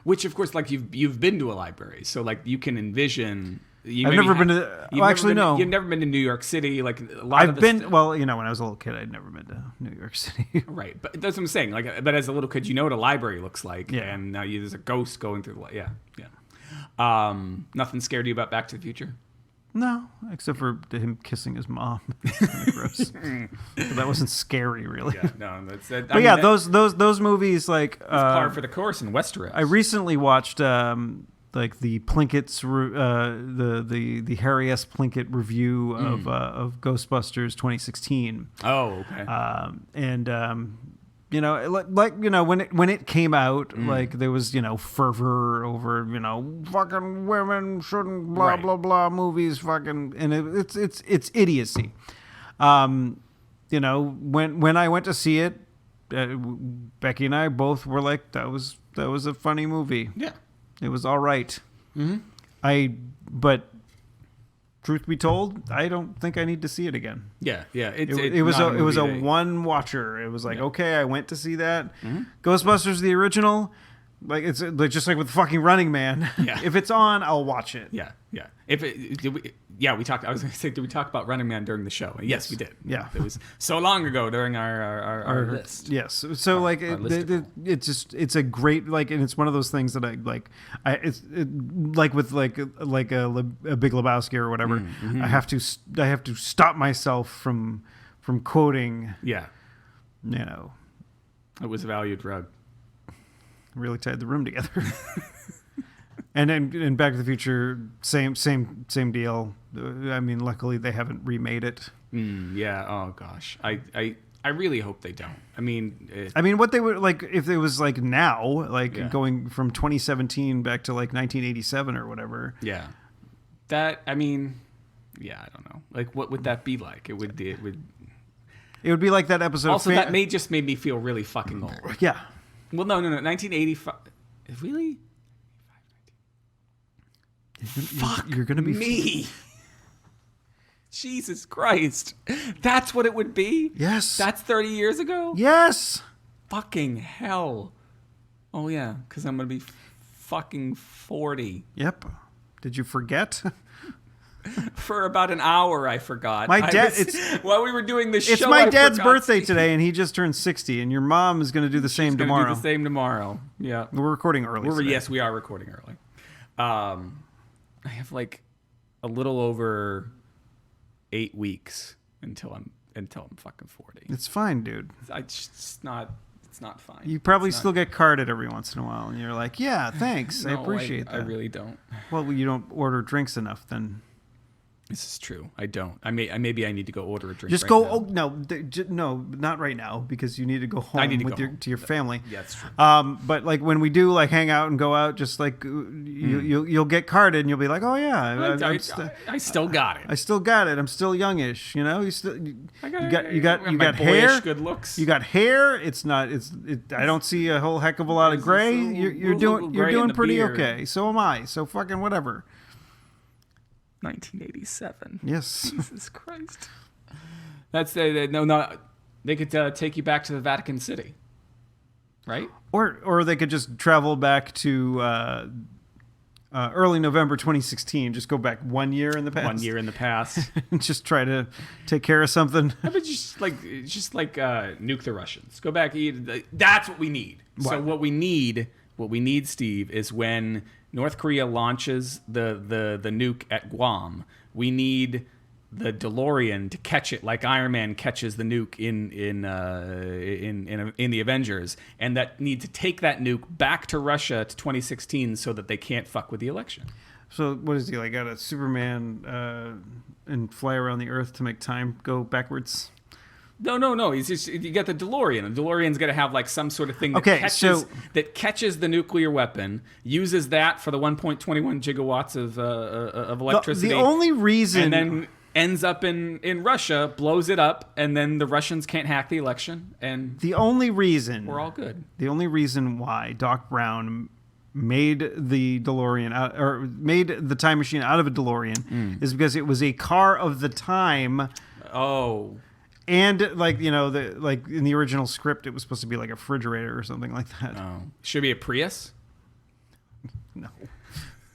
[SPEAKER 1] Which, of course, like, you've been to a library, so, like, you can envision...
[SPEAKER 2] I've never been to... no.
[SPEAKER 1] You've never been to New York City. Like, a lot
[SPEAKER 2] I've been... Well, when I was a little kid, I'd never been to New York City.
[SPEAKER 1] Right. But that's what I'm saying. Like, but as a little kid, you know what a library looks like.
[SPEAKER 2] Yeah.
[SPEAKER 1] And now there's a ghost going through the... Yeah. Nothing scared you about Back to the Future?
[SPEAKER 2] No, except for him kissing his mom. It's kind of gross. But that wasn't scary, really.
[SPEAKER 1] Yeah, no, that's.
[SPEAKER 2] Those movies like
[SPEAKER 1] par for the course in Westeros.
[SPEAKER 2] I recently watched like the Plinkett's the Harry S. Plinkett review of Ghostbusters 2016.
[SPEAKER 1] Oh, okay.
[SPEAKER 2] When it came out, like there was fervor over fucking women shouldn't blah blah blah movies fucking, and it's idiocy. When I went to see it, Becky and I both were like, that was a funny movie.
[SPEAKER 1] Yeah, it
[SPEAKER 2] was all right. But truth be told, I don't think I need to see it again.
[SPEAKER 1] Yeah.
[SPEAKER 2] It was a one watcher. It was like, okay, I went to see that. Ghostbusters the original, like it's just like with fucking Running Man.
[SPEAKER 1] Yeah.
[SPEAKER 2] If it's on, I'll watch it.
[SPEAKER 1] Yeah. We talked. I was going to say, did we talk about Running Man during the show? Yes, we did.
[SPEAKER 2] Yeah,
[SPEAKER 1] it was so long ago during our list.
[SPEAKER 2] Yes, so it's a great and it's one of those things that I like. With a Big Lebowski or whatever. I have to stop myself from quoting.
[SPEAKER 1] Yeah, it was a value drug.
[SPEAKER 2] Really tied the room together. And then in Back to the Future, same deal. I mean, luckily they haven't remade it.
[SPEAKER 1] Yeah. Oh gosh, I really hope they don't. I mean,
[SPEAKER 2] what they would like if it was like now, going from 2017 back to like 1987 or whatever.
[SPEAKER 1] Yeah. That I don't know. Like, what would that be like? It would be
[SPEAKER 2] like that episode.
[SPEAKER 1] Also, that just made me feel really fucking old.
[SPEAKER 2] Yeah.
[SPEAKER 1] Well, no. 1985. Really? Fuck
[SPEAKER 2] you're gonna be
[SPEAKER 1] me. Jesus Christ. That's what it would be?
[SPEAKER 2] Yes.
[SPEAKER 1] That's 30 years ago?
[SPEAKER 2] Yes.
[SPEAKER 1] Fucking hell. Oh, yeah, because I'm going to be fucking 40.
[SPEAKER 2] Yep. Did you forget?
[SPEAKER 1] For about an hour, I forgot.
[SPEAKER 2] My dad.
[SPEAKER 1] While we were doing this show,
[SPEAKER 2] it's my dad's birthday today, and he just turned 60. And your mom is going to do the same tomorrow.
[SPEAKER 1] Do the same tomorrow. Yeah,
[SPEAKER 2] we're recording early.
[SPEAKER 1] Yes, we are recording early. I have like a little over 8 weeks until I'm fucking 40.
[SPEAKER 2] It's fine, dude.
[SPEAKER 1] It's not fine.
[SPEAKER 2] You probably still get carded every once in a while, and you're like, yeah, thanks,
[SPEAKER 1] no,
[SPEAKER 2] I appreciate that.
[SPEAKER 1] I really don't.
[SPEAKER 2] Well, you don't order drinks enough, then.
[SPEAKER 1] This is true. I don't. Maybe I need to go order a drink.
[SPEAKER 2] Just go. Oh no, not right now because you need to go home to your family.
[SPEAKER 1] Yeah, that's true.
[SPEAKER 2] But like when we do like hang out and go out, just like you'll get carded and you'll be like, oh yeah,
[SPEAKER 1] I still got it.
[SPEAKER 2] I still got it. I'm still youngish. You got hair.
[SPEAKER 1] Good looks.
[SPEAKER 2] You got hair. It's not. I don't see a whole heck of a lot of gray. You're doing pretty beard. Okay. So am I. So fucking whatever.
[SPEAKER 1] 1987.
[SPEAKER 2] Yes.
[SPEAKER 1] Jesus Christ. That's no. They could take you back to the Vatican City, right?
[SPEAKER 2] Or they could just travel back to early November 2016. Just go back 1 year in the past.
[SPEAKER 1] 1 year in the past.
[SPEAKER 2] And just try to take care of something.
[SPEAKER 1] How about just like nuke the Russians? Go back. That's what we need. What? So what we need, Steve, is when North Korea launches the nuke at Guam, we need the DeLorean to catch it like Iron Man catches the nuke in the Avengers, and that need to take that nuke back to Russia to 2016 so that they can't fuck with the election.
[SPEAKER 2] So what is he like? Got a Superman and fly around the Earth to make time go backwards?
[SPEAKER 1] No. He's just, you got the DeLorean. The DeLorean's got to have like some sort of thing that catches the nuclear weapon, uses that for the 1.21 gigawatts of electricity.
[SPEAKER 2] The only reason,
[SPEAKER 1] and then ends up in Russia, blows it up, and then the Russians can't hack the election, and
[SPEAKER 2] the only reason
[SPEAKER 1] we're all good.
[SPEAKER 2] The only reason why Doc Brown made the DeLorean or made the time machine out of a DeLorean is because it was a car of the time.
[SPEAKER 1] Oh.
[SPEAKER 2] And like like in the original script, it was supposed to be like a refrigerator or something like that.
[SPEAKER 1] Oh, should be a Prius.
[SPEAKER 2] No,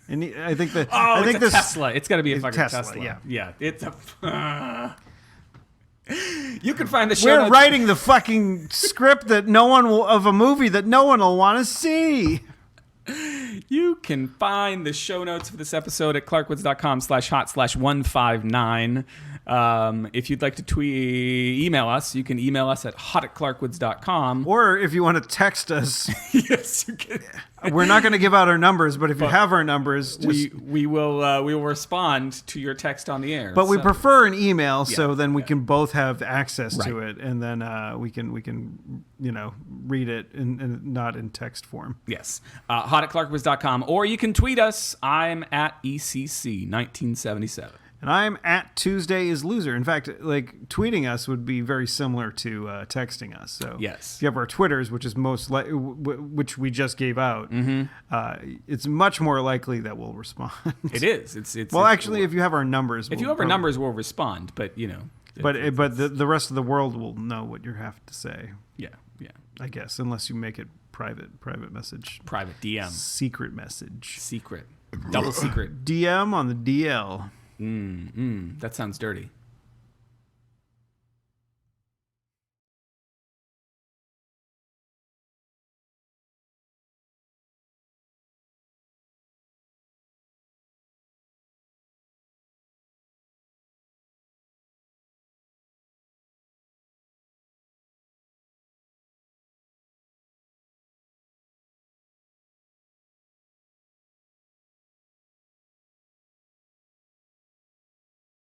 [SPEAKER 2] and I think that
[SPEAKER 1] it's a Tesla. It's got to be a fucking
[SPEAKER 2] Tesla.
[SPEAKER 1] Yeah. It's a. You can find the show.
[SPEAKER 2] We're writing the fucking script that no one will of a movie that no one will want to see.
[SPEAKER 1] You can find the show notes for this episode at clarkwoods.com/hot/159. If you'd like to email us, you can email us at hot@clarkwoods.com.
[SPEAKER 2] Or if you want to text us.
[SPEAKER 1] Yes, you can.
[SPEAKER 2] We're not going to give out our numbers, but if you have our numbers,
[SPEAKER 1] we will respond to your text on the air.
[SPEAKER 2] But we prefer an email, so then we can both have access to it, and then we can read it and not in text form.
[SPEAKER 1] Yes, hot@clarkwoods.com, or you can tweet us. I'm at ECC1977.
[SPEAKER 2] And I'm at Tuesday is Loser. In fact, like tweeting us would be very similar to texting us. So
[SPEAKER 1] yes,
[SPEAKER 2] if you have our Twitters, which is which we just gave out, it's much more likely that we'll respond.
[SPEAKER 1] It is. It's
[SPEAKER 2] well, actually, if you have our numbers,
[SPEAKER 1] we'll respond. But
[SPEAKER 2] but the rest of the world will know what you have to say.
[SPEAKER 1] Yeah.
[SPEAKER 2] I guess unless you make it private message,
[SPEAKER 1] private DM,
[SPEAKER 2] secret message,
[SPEAKER 1] double secret
[SPEAKER 2] DM on the DL.
[SPEAKER 1] That sounds dirty.